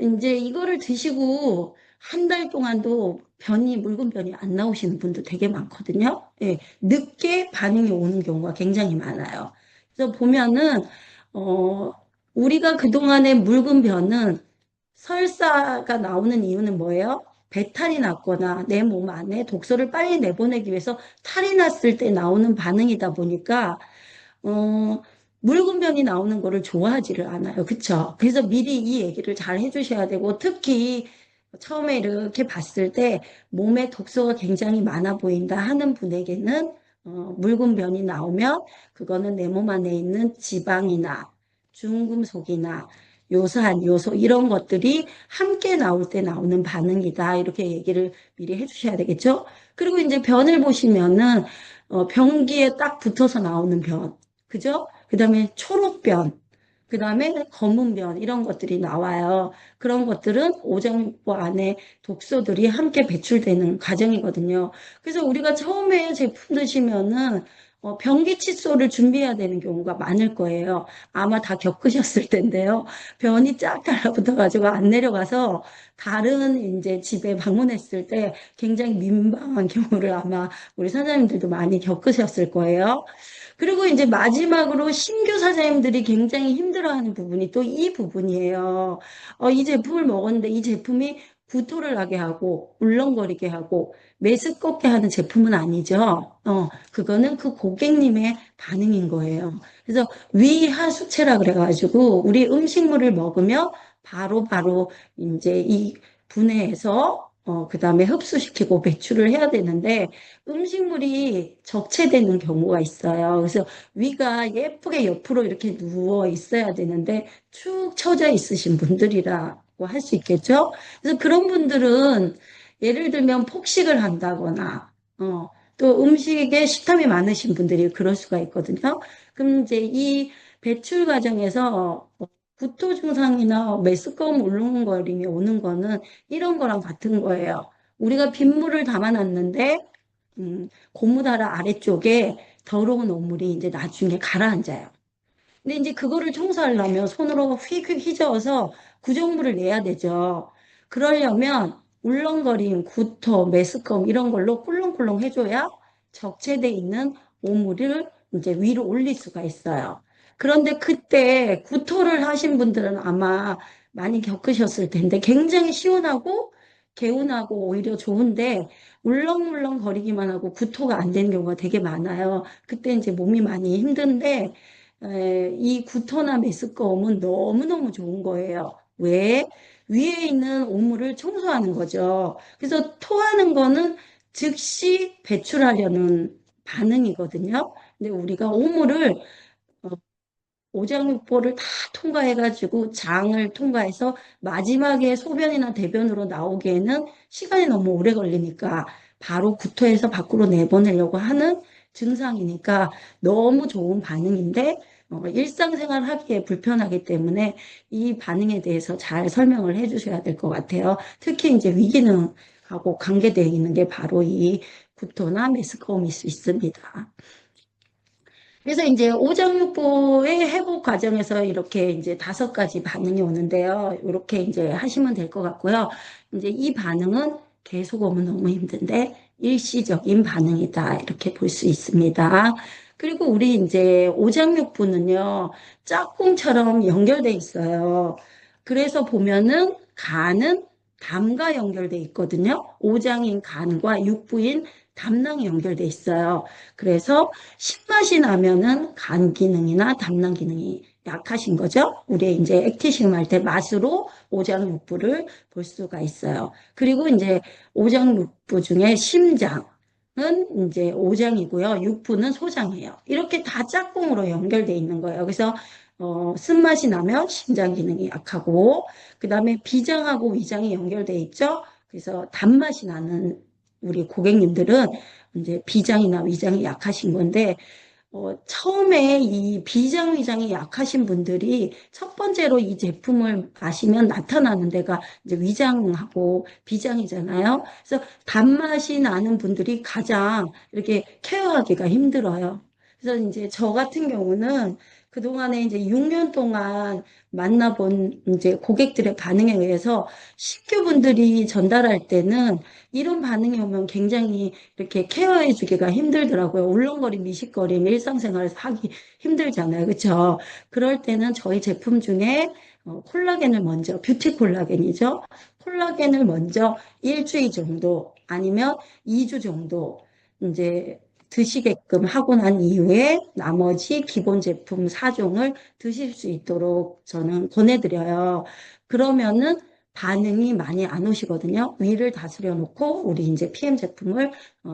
이제 이거를 드시고 한 달 동안도 묽은 변이 안 나오시는 분도 되게 많거든요. 예, 늦게 반응이 오는 경우가 굉장히 많아요. 그래서 보면은, 어, 우리가 그동안의 묽은 변은 설사가 나오는 이유는 뭐예요? 배탈이 났거나 내 몸 안에 독소를 빨리 내보내기 위해서 탈이 났을 때 나오는 반응이다 보니까 어, 묽은 변이 나오는 거를 좋아하지를 않아요. 그쵸? 그래서 미리 이 얘기를 잘 해주셔야 되고, 특히 처음에 이렇게 봤을 때 몸에 독소가 굉장히 많아 보인다 하는 분에게는 묽은 변이 나오면 그거는 내 몸 안에 있는 지방이나 중금속이나 요산, 요소 이런 것들이 함께 나올 때 나오는 반응이다. 이렇게 얘기를 미리 해주셔야 되겠죠? 그리고 이제 변을 보시면은 변기에 딱 붙어서 나오는 변. 그죠? 그 다음에 초록변, 그 다음에 검은변, 이런 것들이 나와요. 그런 것들은 오장육부 안에 독소들이 함께 배출되는 과정이거든요. 그래서 우리가 처음에 제품 드시면은 변기 칫솔을 준비해야 되는 경우가 많을 거예요. 아마 다 겪으셨을 텐데요. 변이 쫙 달라붙어가지고 안 내려가서 다른 이제 집에 방문했을 때 굉장히 민망한 경우를 아마 우리 사장님들도 많이 겪으셨을 거예요. 그리고 이제 마지막으로 신규 사장님들이 굉장히 힘들어하는 부분이 또 이 부분이에요. 이 제품을 먹었는데 이 제품이 구토를 나게 하고 울렁거리게 하고 메스껍게 하는 제품은 아니죠. 그거는 그 고객님의 반응인 거예요. 그래서 위하수체라 그래가지고 우리 음식물을 먹으면 바로 이제 이 분해해서 그 다음에 흡수시키고 배출을 해야 되는데 음식물이 적체되는 경우가 있어요. 그래서 위가 예쁘게 옆으로 이렇게 누워 있어야 되는데 축 처져 있으신 분들이라고 할 수 있겠죠? 그래서 그런 분들은 예를 들면 폭식을 한다거나, 또 음식에 식탐이 많으신 분들이 그럴 수가 있거든요. 그럼 이제 이 배출 과정에서 구토 증상이나 메스꺼움 울렁거림이 오는 거는 이런 거랑 같은 거예요. 우리가 빗물을 담아놨는데 고무다라 아래쪽에 더러운 오물이 이제 나중에 가라앉아요. 근데 이제 그거를 청소하려면 손으로 휙휙 휘저어서 구정물을 내야 되죠. 그러려면 울렁거림, 구토, 메스꺼움 이런 걸로 꿀렁꿀렁 해줘야 적체돼 있는 오물을 이제 위로 올릴 수가 있어요. 그런데 그때 구토를 하신 분들은 아마 많이 겪으셨을 텐데 굉장히 시원하고 개운하고 오히려 좋은데 울렁울렁 거리기만 하고 구토가 안 되는 경우가 되게 많아요. 그때 이제 몸이 많이 힘든데 이 구토나 메스꺼움은 너무너무 좋은 거예요. 왜? 위에 있는 오물을 청소하는 거죠. 그래서 토하는 거는 즉시 배출하려는 반응이거든요. 근데 우리가 오물을 어, 오장육부를 다 통과해가지고 장을 통과해서 마지막에 소변이나 대변으로 나오기에는 시간이 너무 오래 걸리니까 바로 구토해서 밖으로 내보내려고 하는 증상이니까 너무 좋은 반응인데 일상생활 하기에 불편하기 때문에 이 반응에 대해서 잘 설명을 해주셔야 될 것 같아요. 특히 이제 위기능하고 관계되어 있는 게 바로 이 구토나 메스꺼움일 수 있습니다. 그래서 이제 오장육부의 회복 과정에서 이렇게 이제 5가지 반응이 오는데요. 이렇게 이제 하시면 될 것 같고요. 이제 이 반응은 계속 오면 너무 힘든데 일시적인 반응이다. 이렇게 볼 수 있습니다. 그리고 우리 이제 오장육부는요, 짝꿍처럼 연결돼 있어요. 그래서 보면은 간은 담과 연결돼 있거든요. 오장인 간과 육부인 담낭이 연결돼 있어요. 그래서 신맛이 나면은 간 기능이나 담낭 기능이 약하신 거죠. 우리 이제 액티시움 할 때 맛으로 오장육부를 볼 수가 있어요. 그리고 이제 오장육부 중에 심장은 이제 오장이고요. 육부는 소장이에요. 이렇게 다 짝꿍으로 연결돼 있는 거예요. 그래서 쓴맛이 나면 심장 기능이 약하고, 그 다음에 비장하고 위장이 연결돼 있죠. 그래서 단맛이 나는 우리 고객님들은 이제 비장이나 위장이 약하신 건데, 처음에 이 비장, 위장이 약하신 분들이 첫 번째로 이 제품을 마시면 나타나는 데가 이제 위장하고 비장이잖아요. 그래서 단맛이 나는 분들이 가장 이렇게 케어하기가 힘들어요. 그래서 이제 저 같은 경우는 그동안에 이제 6년 동안 만나본 이제 고객들의 반응에 의해서 신규분들이 전달할 때는 이런 반응이 오면 굉장히 이렇게 케어해 주기가 힘들더라고요. 울렁거림, 미식거림, 일상생활에서 하기 힘들잖아요. 그렇죠? 그럴 때는 저희 제품 중에 콜라겐을 먼저, 뷰티 콜라겐이죠. 콜라겐을 먼저 일주일 정도 아니면 2주 정도 이제 드시게끔 하고 난 이후에 나머지 기본 제품 4종을 드실 수 있도록 저는 권해드려요. 그러면은 반응이 많이 안 오시거든요. 위를 다스려 놓고 우리 이제 PM 제품을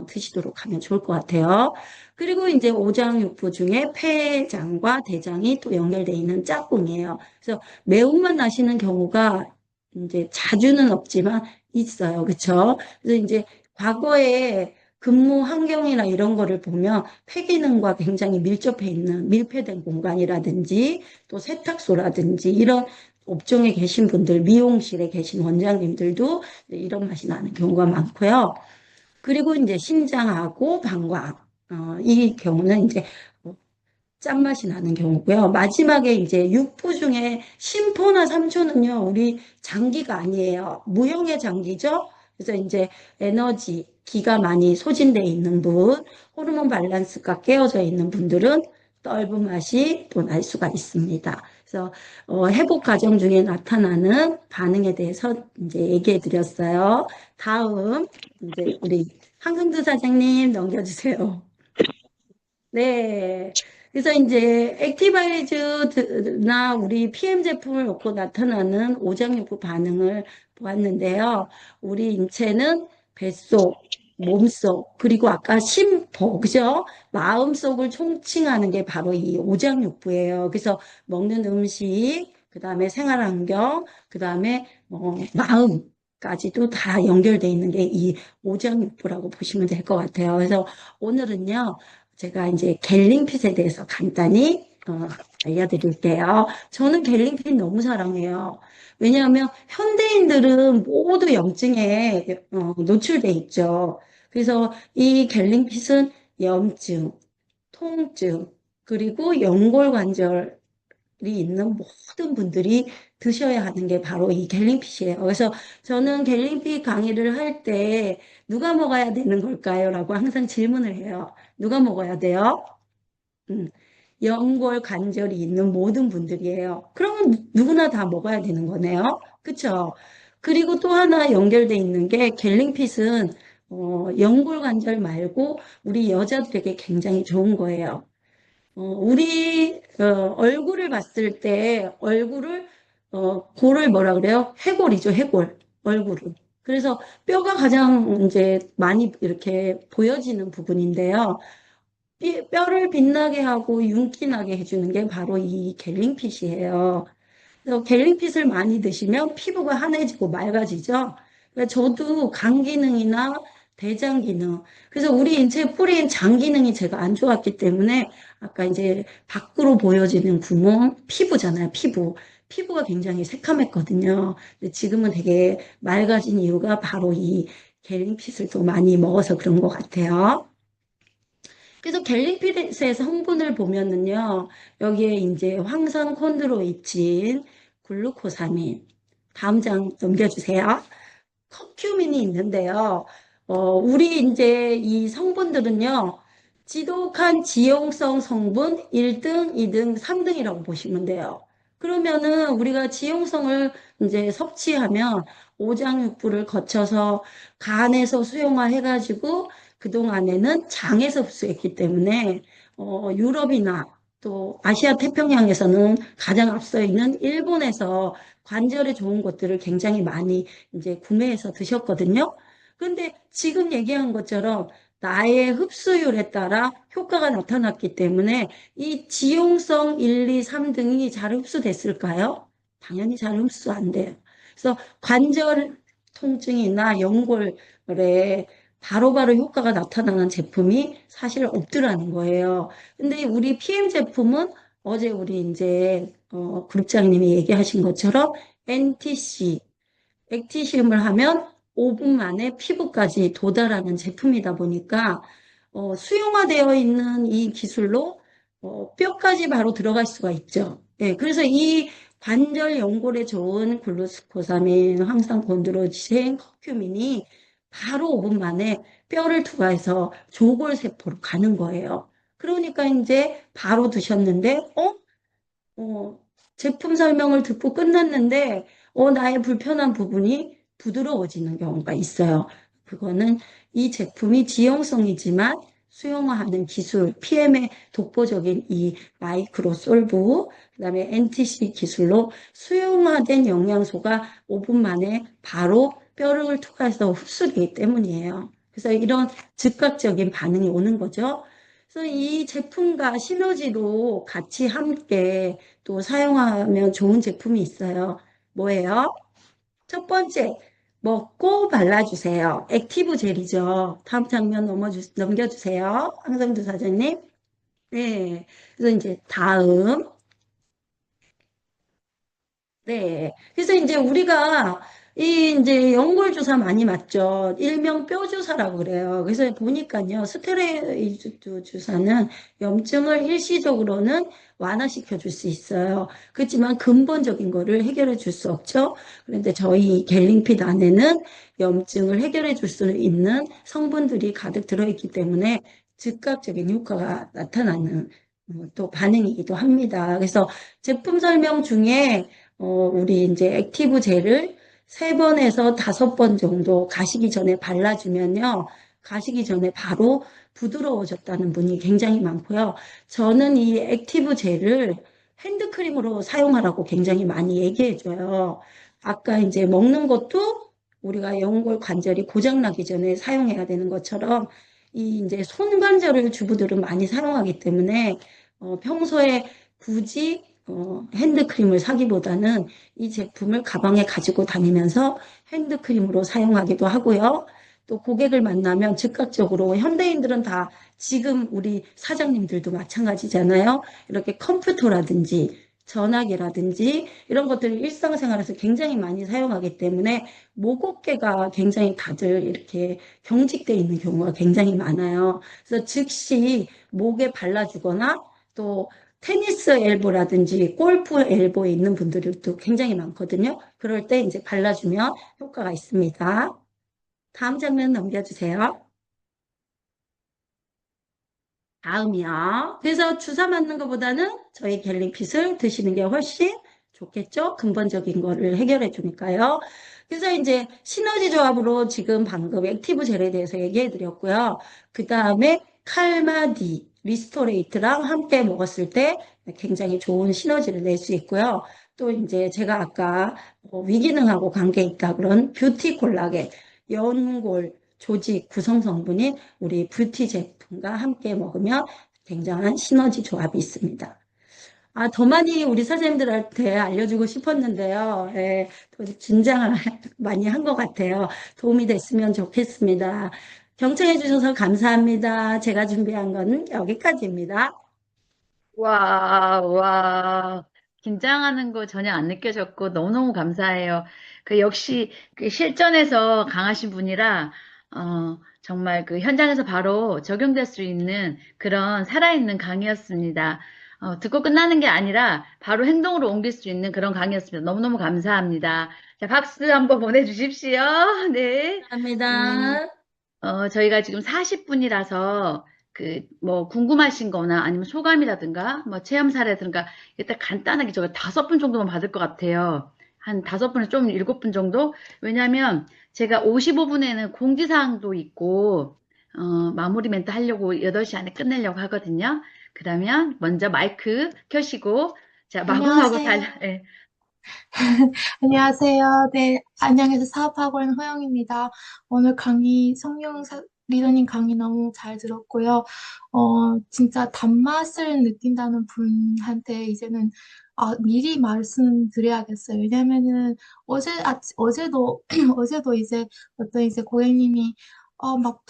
드시도록 하면 좋을 것 같아요. 그리고 이제 오장육부 중에 폐장과 대장이 또 연결되어 있는 짝꿍이에요. 그래서 매운맛 나시는 경우가 이제 자주는 없지만 있어요. 그렇죠? 그래서 이제 과거에 근무 환경이나 이런 거를 보면 폐기능과 굉장히 밀접해 있는 밀폐된 공간이라든지 또 세탁소라든지 이런 업종에 계신 분들, 미용실에 계신 원장님들도 이런 맛이 나는 경우가 많고요. 그리고 이제 신장하고 방광, 이 경우는 이제 짠맛이 나는 경우고요. 마지막에 이제 육부 중에 심포나 삼초는요, 우리 장기가 아니에요. 무형의 장기죠? 그래서 이제 에너지, 기가 많이 소진되어 있는 분, 호르몬 밸런스가 깨어져 있는 분들은 떫은 맛이 또 날 수가 있습니다. 그래서 회복 과정 중에 나타나는 반응에 대해서 이제 얘기해 드렸어요. 다음 이제 우리 한금두 사장님 넘겨주세요. 네. 그래서 이제 액티바이즈나 우리 PM 제품을 놓고 나타나는 오장육부 반응을 보았는데요. 우리 인체는 뱃속, 몸속, 그리고 아까 심포, 그죠? 마음속을 총칭하는 게 바로 이 오장육부예요. 그래서 먹는 음식, 그 다음에 생활환경, 그 다음에 마음까지도 다 연결되어 있는 게 이 오장육부라고 보시면 될 것 같아요. 그래서 오늘은요. 제가 이제 갤링핏에 대해서 간단히 알려드릴게요. 저는 갤링핏 너무 사랑해요. 왜냐하면 현대인들은 모두 염증에 노출돼 있죠. 그래서 이 갤링핏은 염증, 통증, 그리고 연골관절이 있는 모든 분들이 드셔야 하는 게 바로 이 갤링핏이에요. 그래서 저는 갤링핏 강의를 할 때 누가 먹어야 되는 걸까요? 라고 항상 질문을 해요. 누가 먹어야 돼요? 음, 연골 관절이 있는 모든 분들이에요. 그러면 누구나 다 먹어야 되는 거네요. 그쵸? 그리고 또 하나 연결돼 있는 게 갤링핏은 연골 관절 말고 우리 여자들에게 굉장히 좋은 거예요. 우리 얼굴을 봤을 때 골을 뭐라 그래요? 해골이죠, 해골. 얼굴을. 그래서 뼈가 가장 이제 많이 이렇게 보여지는 부분인데요. 뼈를 빛나게 하고 윤기 나게 해주는 게 바로 이 갤링핏이에요. 그래서 갤링핏을 많이 드시면 피부가 환해지고 맑아지죠. 그러니까 저도 간 기능이나 대장 기능, 그래서 우리 인체 뿌리인 장 기능이 제가 안 좋았기 때문에 아까 이제 밖으로 보여지는 구멍, 피부잖아요, 피부. 피부가 굉장히 새카맸거든요. 근데 지금은 되게 맑아진 이유가 바로 이 갤링핏을 또 많이 먹어서 그런 것 같아요. 그래서 갤링핏의 성분을 보면은요, 여기에 이제 황산 콘드로이친, 글루코사민, 다음 장 넘겨주세요. 커큐민이 있는데요. 우리 이제 이 성분들은요, 지독한 지용성 성분 1등, 2등, 3등이라고 보시면 돼요. 그러면은 우리가 지용성을 이제 섭취하면 오장육부를 거쳐서 간에서 수용화해가지고 그동안에는 장에서 흡수했기 때문에 유럽이나 또 아시아 태평양에서는 가장 앞서 있는 일본에서 관절에 좋은 것들을 굉장히 많이 이제 구매해서 드셨거든요. 근데 지금 얘기한 것처럼 나의 흡수율에 따라 효과가 나타났기 때문에 이 지용성 1, 2, 3등이 잘 흡수됐을까요? 당연히 잘 흡수 안 돼요. 그래서 관절 통증이나 연골에 바로바로 효과가 나타나는 제품이 사실 없더라는 거예요. 근데 우리 PM 제품은 어제 우리 이제 그룹장님이 얘기하신 것처럼 NTC, 액티시움을 하면 5분 만에 피부까지 도달하는 제품이다 보니까 수용화되어 있는 이 기술로 뼈까지 바로 들어갈 수가 있죠. 예, 그래서 이 관절 연골에 좋은 글루코사민, 황산 곤드로친, 커큐민이 바로 5분 만에 뼈를 투과해서 조골세포로 가는 거예요. 그러니까 이제 바로 드셨는데, 어, 제품 설명을 듣고 끝났는데, 나의 불편한 부분이 부드러워지는 경우가 있어요. 그거는 이 제품이 지용성이지만 수용화하는 기술, PM의 독보적인 이 마이크로 솔브, 그다음에 NTC 기술로 수용화된 영양소가 5분 만에 바로 뼈를 투과해서 흡수되기 때문이에요. 그래서 이런 즉각적인 반응이 오는 거죠. 그래서 이 제품과 시너지로 같이 함께 또 사용하면 좋은 제품이 있어요. 뭐예요? 첫 번째, 먹고 발라주세요. 액티브 젤이죠. 다음 장면 넘겨주세요. 황성두 사장님. 네. 그래서 이제 다음. 네. 그래서 이제 우리가 이 이제 연골 주사 많이 맞죠. 일명 뼈 주사라고 그래요. 그래서 보니까요, 스테로이드 주사는 염증을 일시적으로는 완화시켜 줄 수 있어요. 그렇지만 근본적인 거를 해결해 줄 수 없죠. 그런데 저희 갤링핏 안에는 염증을 해결해 줄 수 있는 성분들이 가득 들어있기 때문에 즉각적인 효과가 나타나는 또 반응이기도 합니다. 그래서 제품 설명 중에 우리 이제 액티브 젤을 3번에서 5번 정도 가시기 전에 발라주면요. 가시기 전에 바로 부드러워졌다는 분이 굉장히 많고요. 저는 이 액티브 젤을 핸드크림으로 사용하라고 굉장히 많이 얘기해줘요. 아까 이제 먹는 것도 우리가 연골 관절이 고장나기 전에 사용해야 되는 것처럼 이 이제 손 관절을 주부들은 많이 사용하기 때문에 평소에 굳이 핸드크림을 사기보다는 이 제품을 가방에 가지고 다니면서 핸드크림으로 사용하기도 하고요. 또 고객을 만나면 즉각적으로 현대인들은 다 지금 우리 사장님들도 마찬가지잖아요. 이렇게 컴퓨터라든지 전화기라든지 이런 것들을 일상생활에서 굉장히 많이 사용하기 때문에 목어깨가 굉장히 다들 이렇게 경직되어 있는 경우가 굉장히 많아요. 그래서 즉시 목에 발라주거나 또 테니스 엘보라든지 골프 엘보에 있는 분들도 굉장히 많거든요. 그럴 때 이제 발라주면 효과가 있습니다. 다음 장면 넘겨주세요. 다음이요. 그래서 주사 맞는 것보다는 저희 갤링핏을 드시는 게 훨씬 좋겠죠? 근본적인 거를 해결해 주니까요. 그래서 이제 시너지 조합으로 지금 방금 액티브 젤에 대해서 얘기해 드렸고요. 그 다음에 칼마디. 리스토레이트랑 함께 먹었을 때 굉장히 좋은 시너지를 낼 수 있고요. 또 이제 제가 아까 위기능하고 관계 있다 그런 뷰티 콜라겐, 연골, 조직 구성 성분이 우리 뷰티 제품과 함께 먹으면 굉장한 시너지 조합이 있습니다. 아, 더 많이 우리 선생님들한테 알려주고 싶었는데요. 예, 또 긴장을 많이 한 것 같아요. 도움이 됐으면 좋겠습니다. 경청해 주셔서 감사합니다. 제가 준비한 건 여기까지입니다. 와. 긴장하는 거 전혀 안 느껴졌고 너무너무 감사해요. 그 역시 그 실전에서 강하신 분이라 정말 그 현장에서 바로 적용될 수 있는 그런 살아있는 강의였습니다. 듣고 끝나는 게 아니라 바로 행동으로 옮길 수 있는 그런 강의였습니다. 너무너무 감사합니다. 자, 박수 한번 보내주십시오. 네. 음, 감사합니다. 저희가 지금 40분이라서 뭐 궁금하신 거나 아니면 소감이라든가 뭐 체험 사례라든가 일단 간단하게 저희 5분 정도만 받을 것 같아요. 한 5분에서 좀 7분 정도? 왜냐면 제가 55분에는 공지사항도 있고 마무리 멘트 하려고 8시 안에 끝내려고 하거든요. 그러면 먼저 마이크 켜시고 자, 마구마구 안녕하세요. 달려. 예. 안녕하세요. 네, 안녕해서 사업하고 있는 호영입니다. 오늘 강의, 리더님 강의 너무 잘 들었고요. 진짜 단맛을 느낀다는 분한테 이제는 미리 말씀드려야겠어요. 왜냐면은 어제도, 어제도 이제 어떤 이제 고객님이 막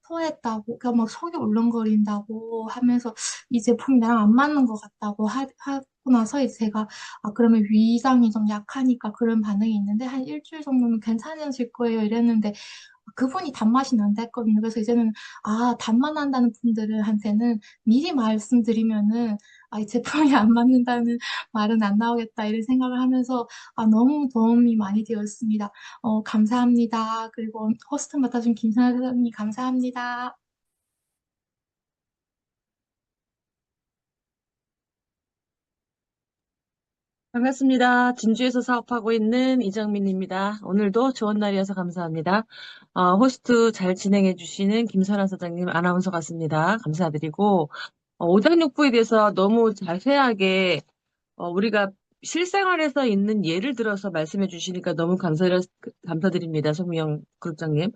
토했다고, 그러니까 막 속이 울렁거린다고 하면서 이 제품이 나랑 안 맞는 것 같다고 하고 나서 이제 제가 그러면 위장이 좀 약하니까 그런 반응이 있는데, 한 일주일 정도면 괜찮으실 거예요. 이랬는데, 그분이 단맛이 난다 했거든요. 그래서 이제는, 단맛 난다는 분들한테는 미리 말씀드리면은, 이 제품이 안 맞는다는 말은 안 나오겠다. 이런 생각을 하면서, 너무 도움이 많이 되었습니다. 감사합니다. 그리고 호스트 맡아준 김선아 사장님 감사합니다. 반갑습니다. 진주에서 사업하고 있는 이정민입니다. 오늘도 좋은 날이어서 감사합니다. 호스트 잘 진행해 주시는 김선아 사장님 아나운서 같습니다. 감사드리고, 오장육부에 대해서 너무 자세하게 우리가 실생활에서 있는 예를 들어서 말씀해 주시니까 너무 감사드립니다. 송미영 그룹장님.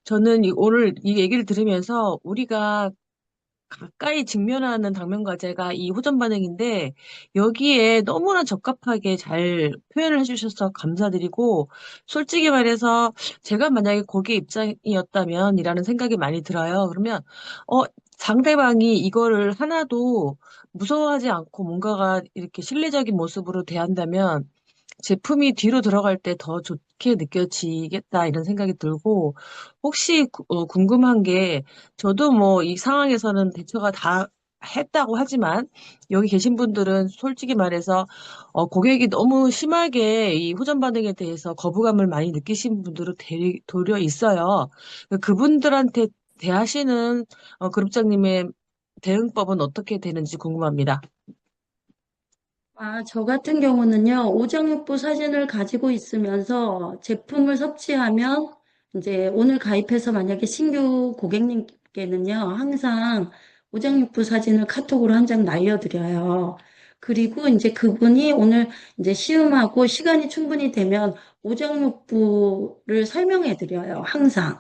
저는 오늘 이 얘기를 들으면서 우리가 가까이 직면하는 당면 과제가 이 호전 반응인데 여기에 너무나 적합하게 잘 표현을 해주셔서 감사드리고 솔직히 말해서 제가 만약에 거기에 입장이었다면이라는 생각이 많이 들어요. 그러면 어, 상대방이 이거를 하나도 무서워하지 않고 뭔가가 이렇게 실내적인 모습으로 대한다면 제품이 뒤로 들어갈 때 더 좋게 느껴지겠다 이런 생각이 들고 혹시 궁금한 게 저도 뭐 이 상황에서는 대처가 다 했다고 하지만 여기 계신 분들은 솔직히 말해서 고객이 너무 심하게 이 후전 반응에 대해서 거부감을 많이 느끼신 분들은 도리어 있어요. 그분들한테 대하시는 그룹장님의 대응법은 어떻게 되는지 궁금합니다. 아, 저 같은 경우는요, 오정육부 사진을 가지고 있으면서 제품을 섭취하면 이제 오늘 가입해서 만약에 신규 고객님께는요, 항상 오정육부 사진을 카톡으로 한 장 날려드려요. 그리고 이제 그분이 오늘 이제 시음하고 시간이 충분히 되면 오정육부를 설명해 드려요, 항상.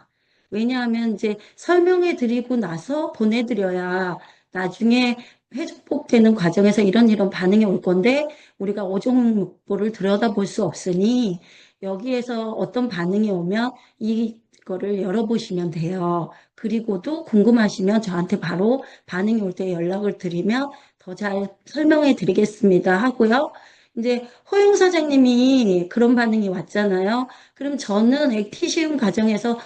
왜냐하면 이제 설명해 드리고 나서 보내드려야 나중에 회복되는 과정에서 이런 반응이 올 건데 우리가 오종육부를 들여다볼 수 없으니 여기에서 어떤 반응이 오면 이거를 열어보시면 돼요. 그리고도 궁금하시면 저한테 바로 반응이 올 때 연락을 드리면 더 잘 설명해 드리겠습니다 하고요. 이제 허용 사장님이 그런 반응이 왔잖아요. 그럼 저는 액티시움 과정에서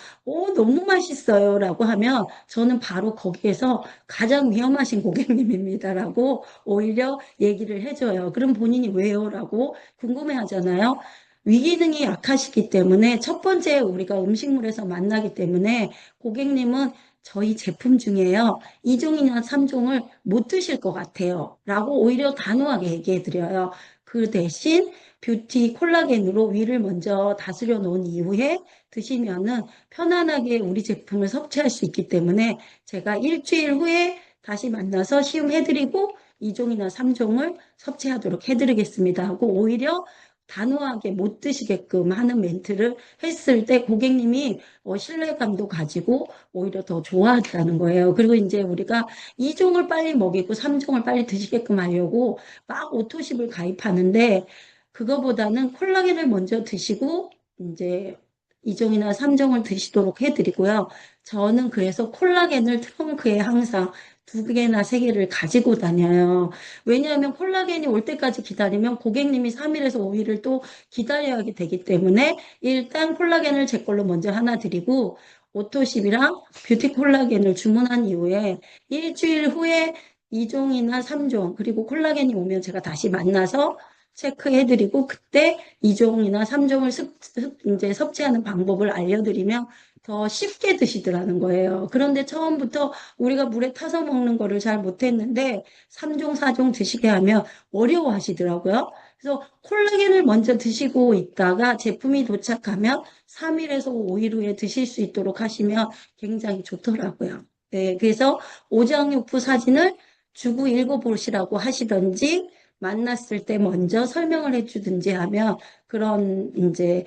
너무 맛있어요 라고 하면 저는 바로 거기에서 가장 위험하신 고객님입니다라고 오히려 얘기를 해줘요. 그럼 본인이 왜요? 라고 궁금해 하잖아요. 위기능이 약하시기 때문에 첫 번째 우리가 음식물에서 만나기 때문에 고객님은 저희 제품 중에요. 2종이나 3종을 못 드실 것 같아요. 라고 오히려 단호하게 얘기해 드려요. 그 대신 뷰티 콜라겐으로 위를 먼저 다스려 놓은 이후에 드시면은 편안하게 우리 제품을 섭취할 수 있기 때문에 제가 일주일 후에 다시 만나서 시음해드리고 2종이나 3종을 섭취하도록 해드리겠습니다 하고 오히려 단호하게 못 드시게끔 하는 멘트를 했을 때 고객님이 신뢰감도 가지고 오히려 더 좋아한다는 거예요. 그리고 이제 우리가 2종을 빨리 먹이고 3종을 빨리 드시게끔 하려고 막 오토십을 가입하는데 그거보다는 콜라겐을 먼저 드시고 이제 2종이나 3종을 드시도록 해드리고요. 저는 그래서 콜라겐을 트렁크에 항상 2개나 3개를 가지고 다녀요. 왜냐하면 콜라겐이 올 때까지 기다리면 고객님이 3일에서 5일을 또 기다려야 되기 때문에 일단 콜라겐을 제 걸로 먼저 하나 드리고 오토십이랑 뷰티 콜라겐을 주문한 이후에 일주일 후에 2종이나 3종 그리고 콜라겐이 오면 제가 다시 만나서 체크해드리고 그때 2종이나 3종을 이제 섭취하는 방법을 알려드리면 더 쉽게 드시더라는 거예요. 그런데 처음부터 우리가 물에 타서 먹는 거를 잘 못했는데 3종, 4종 드시게 하면 어려워하시더라고요. 그래서 콜라겐을 먼저 드시고 있다가 제품이 도착하면 3일에서 5일 후에 드실 수 있도록 하시면 굉장히 좋더라고요. 네, 그래서 오장육부 사진을 주고 읽어보시라고 하시던지 만났을 때 먼저 설명을 해주든지 하면 그런 이제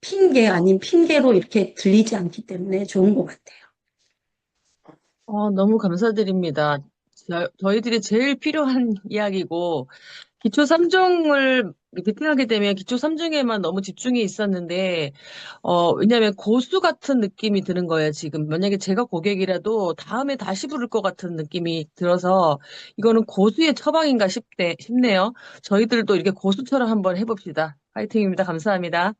핑계 아닌 핑계로 이렇게 들리지 않기 때문에 좋은 것 같아요. 너무 감사드립니다. 저희들이 제일 필요한 이야기고, 기초 3종을 미팅하게 되면 기초 3종에만 너무 집중이 있었는데, 왜냐면 고수 같은 느낌이 드는 거예요, 지금. 만약에 제가 고객이라도 다음에 다시 부를 것 같은 느낌이 들어서, 이거는 고수의 처방인가 싶네요. 저희들도 이렇게 고수처럼 한번 해봅시다. 파이팅입니다. 감사합니다.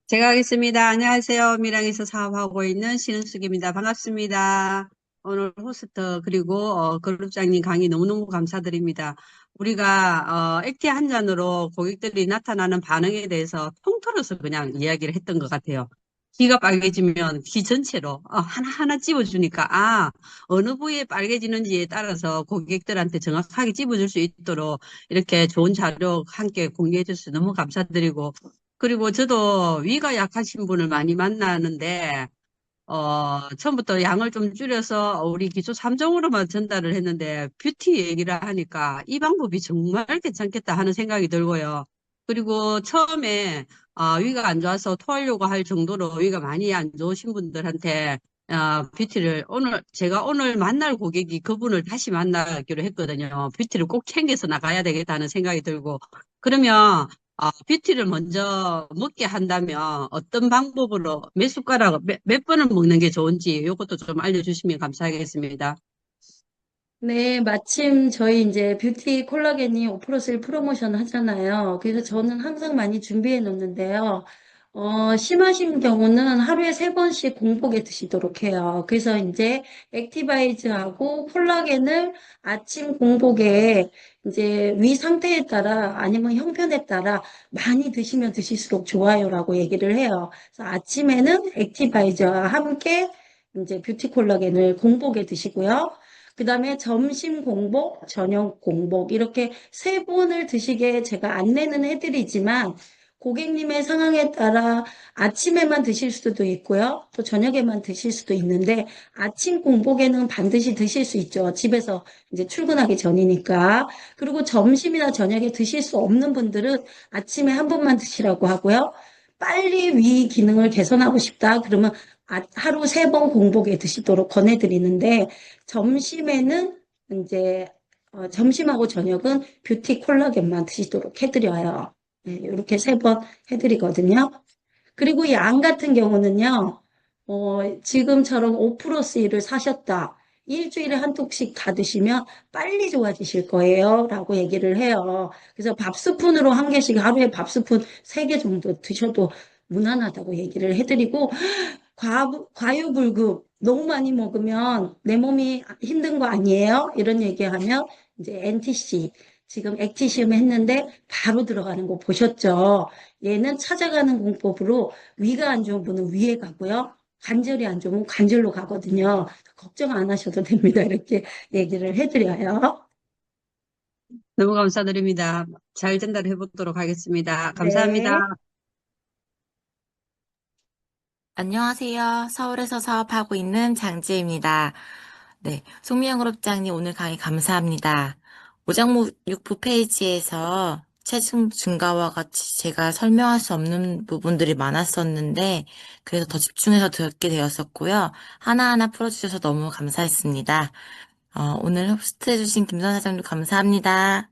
제가 하겠습니다. 안녕하세요. 밀양에서 사업하고 있는 신은숙입니다. 반갑습니다. 오늘 호스트 그리고 그룹장님 강의 너무너무 감사드립니다. 우리가 액티 한 잔으로 고객들이 나타나는 반응에 대해서 통틀어서 그냥 이야기를 했던 것 같아요. 귀가 빨개지면 귀 전체로 하나하나 찝어주니까 어느 부위에 빨개지는지에 따라서 고객들한테 정확하게 찝어줄 수 있도록 이렇게 좋은 자료 함께 공유해 주셔서 너무 감사드리고 그리고 저도 위가 약하신 분을 많이 만나는데, 처음부터 양을 좀 줄여서 우리 기초 3종으로만 전달을 했는데, 뷰티 얘기를 하니까 이 방법이 정말 괜찮겠다 하는 생각이 들고요. 그리고 처음에, 위가 안 좋아서 토하려고 할 정도로 위가 많이 안 좋으신 분들한테, 뷰티를 제가 오늘 만날 고객이 그분을 다시 만나기로 했거든요. 뷰티를 꼭 챙겨서 나가야 되겠다는 생각이 들고, 그러면, 뷰티를 먼저 먹게 한다면 어떤 방법으로 몇 숟가락, 몇 번을 먹는 게 좋은지 이것도 좀 알려주시면 감사하겠습니다. 네, 마침 저희 이제 뷰티 콜라겐이 5%를 프로모션 하잖아요. 그래서 저는 항상 많이 준비해 놓는데요. 심하신 경우는 하루에 3번씩 공복에 드시도록 해요. 그래서 이제 액티바이즈하고 콜라겐을 아침 공복에 이제 위 상태에 따라 아니면 형편에 따라 많이 드시면 드실수록 좋아요라고 얘기를 해요. 그래서 아침에는 액티바이저와 함께 이제 뷰티 콜라겐을 공복에 드시고요. 그 다음에 점심 공복, 저녁 공복 이렇게 3번을 드시게 제가 안내는 해드리지만 고객님의 상황에 따라 아침에만 드실 수도 있고요. 또 저녁에만 드실 수도 있는데 아침 공복에는 반드시 드실 수 있죠. 집에서 이제 출근하기 전이니까. 그리고 점심이나 저녁에 드실 수 없는 분들은 아침에 한 번만 드시라고 하고요. 빨리 위 기능을 개선하고 싶다. 그러면 하루 3번 공복에 드시도록 권해드리는데 점심에는 이제 점심하고 저녁은 뷰티 콜라겐만 드시도록 해드려요. 네, 이렇게 3번 해드리거든요. 그리고 양 같은 경우는요, 지금처럼 5+1을 사셨다. 일주일에 한 톡씩 다 드시면 빨리 좋아지실 거예요. 라고 얘기를 해요. 그래서 밥 스푼으로 한 개씩 하루에 밥 스푼 3개 정도 드셔도 무난하다고 얘기를 해드리고, 과유불급 너무 많이 먹으면 내 몸이 힘든 거 아니에요? 이런 얘기하면 이제 NTC 지금 액티시움 했는데 바로 들어가는 거 보셨죠? 얘는 찾아가는 공법으로 위가 안 좋은 분은 위에 가고요. 관절이 안 좋으면 관절로 가거든요. 걱정 안 하셔도 됩니다. 이렇게 얘기를 해드려요. 너무 감사드립니다. 잘 전달해 보도록 하겠습니다. 감사합니다. 네. 안녕하세요. 서울에서 사업하고 있는 장지혜입니다. 네, 송미영 그룹장님 오늘 강의 감사합니다. 오장육부 페이지에서 체중 증가와 같이 제가 설명할 수 없는 부분들이 많았었는데 그래서 더 집중해서 듣게 되었었고요. 하나하나 풀어주셔서 너무 감사했습니다. 오늘 호스트 해주신 김선 사장님 감사합니다.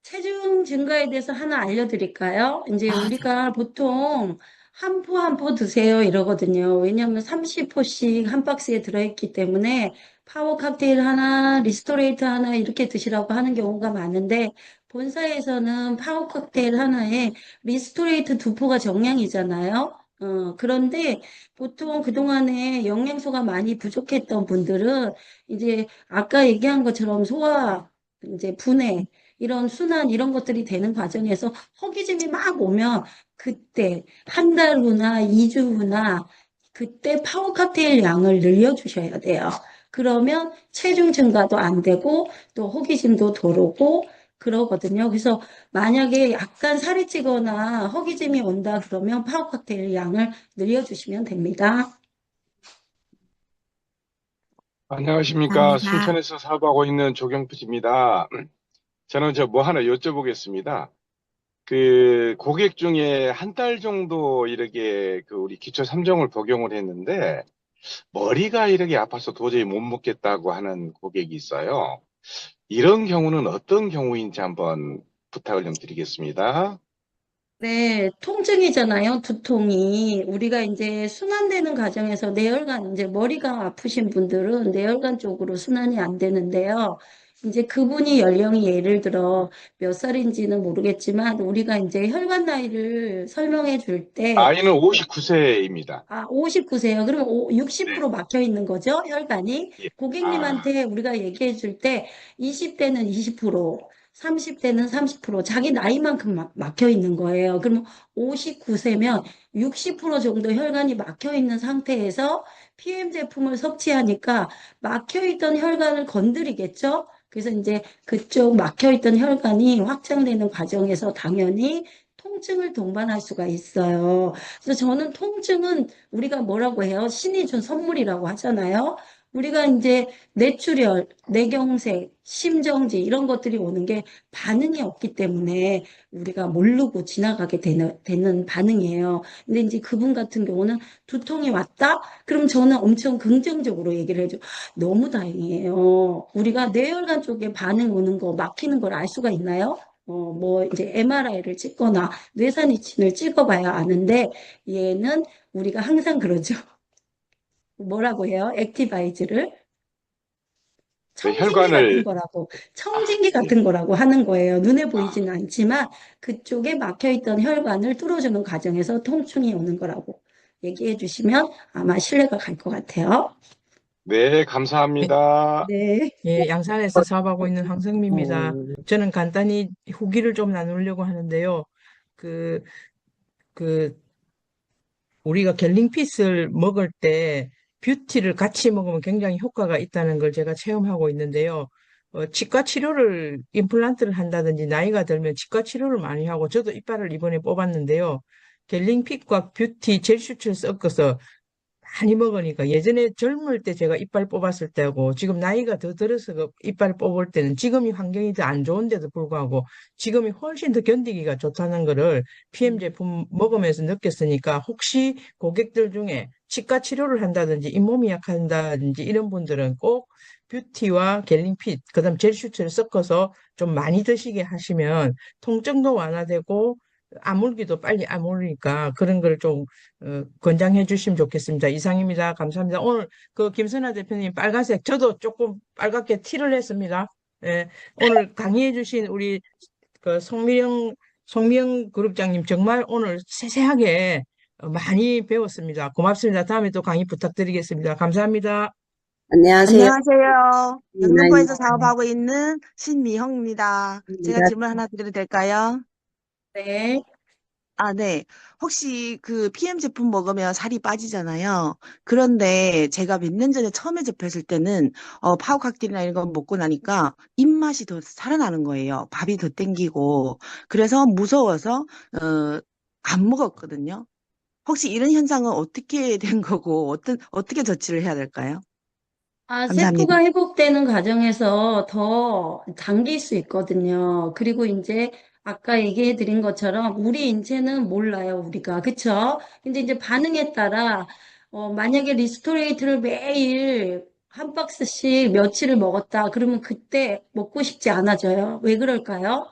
체중 증가에 대해서 하나 알려드릴까요? 이제 네. 우리가 보통 한 포 한 포 드세요 이러거든요. 왜냐하면 30포씩 한 박스에 들어있기 때문에 파워 칵테일 하나, 리스토레이트 하나 이렇게 드시라고 하는 경우가 많은데 본사에서는 파워 칵테일 하나에 리스토레이트 두 포가 정량이잖아요. 그런데 보통 그동안에 영양소가 많이 부족했던 분들은 이제 아까 얘기한 것처럼 소화, 이제 분해, 이런 순환 이런 것들이 되는 과정에서 허기짐이 막 오면 그때 한 달 후나 2주 후나 그때 파워 칵테일 양을 늘려주셔야 돼요. 그러면 체중 증가도 안 되고 또 허기짐도 덜 오고 그러거든요. 그래서 만약에 약간 살이 찌거나 허기짐이 온다 그러면 파워 칵테일 양을 늘려주시면 됩니다. 안녕하십니까. 감사합니다. 순천에서 사업하고 있는 조경프입니다. 저는 뭐 하나 여쭤보겠습니다. 그 고객 중에 한 달 정도 이렇게 우리 기초 3종을 복용을 했는데 머리가 이렇게 아파서 도저히 못 먹겠다고 하는 고객이 있어요. 이런 경우는 어떤 경우인지 한번 부탁을 좀 드리겠습니다. 네, 통증이잖아요, 두통이. 우리가 이제 순환되는 과정에서 뇌혈관, 이제 머리가 아프신 분들은 뇌혈관 쪽으로 순환이 안 되는데요. 이제 그분이 연령이 예를 들어 몇 살인지는 모르겠지만 우리가 이제 혈관 나이를 설명해 줄 때, 나이는 59세입니다. 59세요. 그러면 60% 막혀 있는 거죠, 혈관이. 예. 고객님한테 우리가 얘기해 줄 때 20대는 20%, 30대는 30%, 자기 나이만큼 막혀 있는 거예요. 그러면 59세면 60% 정도 혈관이 막혀 있는 상태에서 PM 제품을 섭취하니까 막혀 있던 혈관을 건드리겠죠? 그래서 이제 그쪽 막혀 있던 혈관이 확장되는 과정에서 당연히 통증을 동반할 수가 있어요. 그래서 저는 통증은 우리가 뭐라고 해요? 신이 준 선물이라고 하잖아요. 우리가 이제 뇌출혈, 뇌경색, 심정지 이런 것들이 오는 게 반응이 없기 때문에 우리가 모르고 지나가게 되는 반응이에요. 근데 이제 그분 같은 경우는 두통이 왔다? 그럼 저는 엄청 긍정적으로 얘기를 해줘. 너무 다행이에요. 우리가 뇌혈관 쪽에 반응 오는 거, 막히는 걸 알 수가 있나요? 뭐 이제 MRI를 찍거나 뇌산이친을 찍어봐야 아는데 얘는 우리가 항상 그러죠. 뭐라고 해요? 액티바이즈를 청진기 같은 혈관을 거라고, 청진기 같은 거라고 하는 거예요. 눈에 보이지는 않지만 그쪽에 막혀있던 혈관을 뚫어주는 과정에서 통증이 오는 거라고 얘기해 주시면 아마 신뢰가 갈 것 같아요. 네, 감사합니다. 네. 예, 양산에서 사업하고 있는 황성미입니다. 저는 간단히 후기를 좀 나누려고 하는데요. 그, 그, 우리가 갤링핏을 먹을 때 뷰티를 같이 먹으면 굉장히 효과가 있다는 걸 제가 체험하고 있는데요. 치과 치료를, 임플란트를 한다든지 나이가 들면 치과 치료를 많이 하고 저도 이빨을 이번에 뽑았는데요. 갤링핏과 뷰티 젤슈트를 섞어서 많이 먹으니까 예전에 젊을 때 제가 이빨 뽑았을 때하고 지금 나이가 더 들어서 그 이빨 뽑을 때는 지금이 환경이 더 안 좋은데도 불구하고 지금이 훨씬 더 견디기가 좋다는 거를 PM 제품 먹으면서 느꼈으니까 혹시 고객들 중에 치과 치료를 한다든지 잇몸이 약한다든지 이런 분들은 꼭 뷰티와 갤링핏, 그다음 젤슈트를 섞어서 좀 많이 드시게 하시면 통증도 완화되고 아물기도 빨리 아물으니까 그런 걸 좀 권장해 주시면 좋겠습니다. 이상입니다. 감사합니다. 오늘 그 김선아 대표님 빨간색 저도 조금 빨갛게 티를 냈습니다. 예, 오늘 강의해 주신 우리 그 송미영 그룹장님 정말 오늘 세세하게 많이 배웠습니다. 고맙습니다. 다음에 또 강의 부탁드리겠습니다. 감사합니다. 안녕하세요. 안녕하세요. 영등포에서 이나입니다. 사업하고 있는 신미형입니다. 제가 질문 하나 드려도 될까요? 네. 네. 혹시 그 PM 제품 먹으면 살이 빠지잖아요. 그런데 제가 몇 년 전에 처음에 접했을 때는 파워 칵테일이나 이런 거 먹고 나니까 입맛이 더 살아나는 거예요. 밥이 더 땡기고. 그래서 무서워서 안 먹었거든요. 혹시 이런 현상은 어떻게 된 거고 어떻게 조치를 해야 될까요? 감사합니다. 세포가 회복되는 과정에서 더 당길 수 있거든요. 그리고 이제 아까 얘기해 드린 것처럼 우리 인체는 몰라요, 우리가. 그쵸? 근데 이제 반응에 따라, 만약에 리스토레이트를 매일 한 박스씩 며칠을 먹었다. 그러면 그때 먹고 싶지 않아져요. 왜 그럴까요?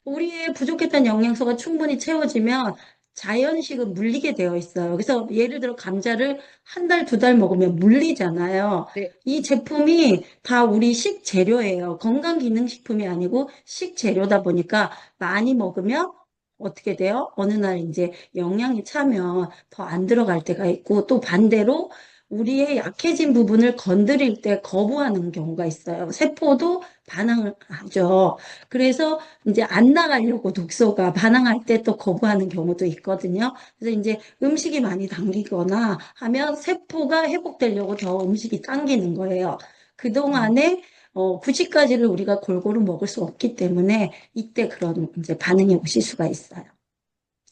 우리의 부족했던 영양소가 충분히 채워지면 자연식은 물리게 되어 있어요. 그래서 예를 들어 감자를 한 달, 두 달 먹으면 물리잖아요. 네. 이 제품이 다 우리 식재료예요. 건강기능식품이 아니고 식재료다 보니까 많이 먹으면 어떻게 돼요? 어느 날 이제 영양이 차면 더 안 들어갈 때가 있고 또 반대로 우리의 약해진 부분을 건드릴 때 거부하는 경우가 있어요. 세포도 반응을 하죠. 그래서 이제 안 나가려고 독소가 반항할 때 또 거부하는 경우도 있거든요. 그래서 이제 음식이 많이 당기거나 하면 세포가 회복되려고 더 음식이 당기는 거예요. 그동안에 90가지를 우리가 골고루 먹을 수 없기 때문에 이때 그런 이제 반응이 오실 수가 있어요.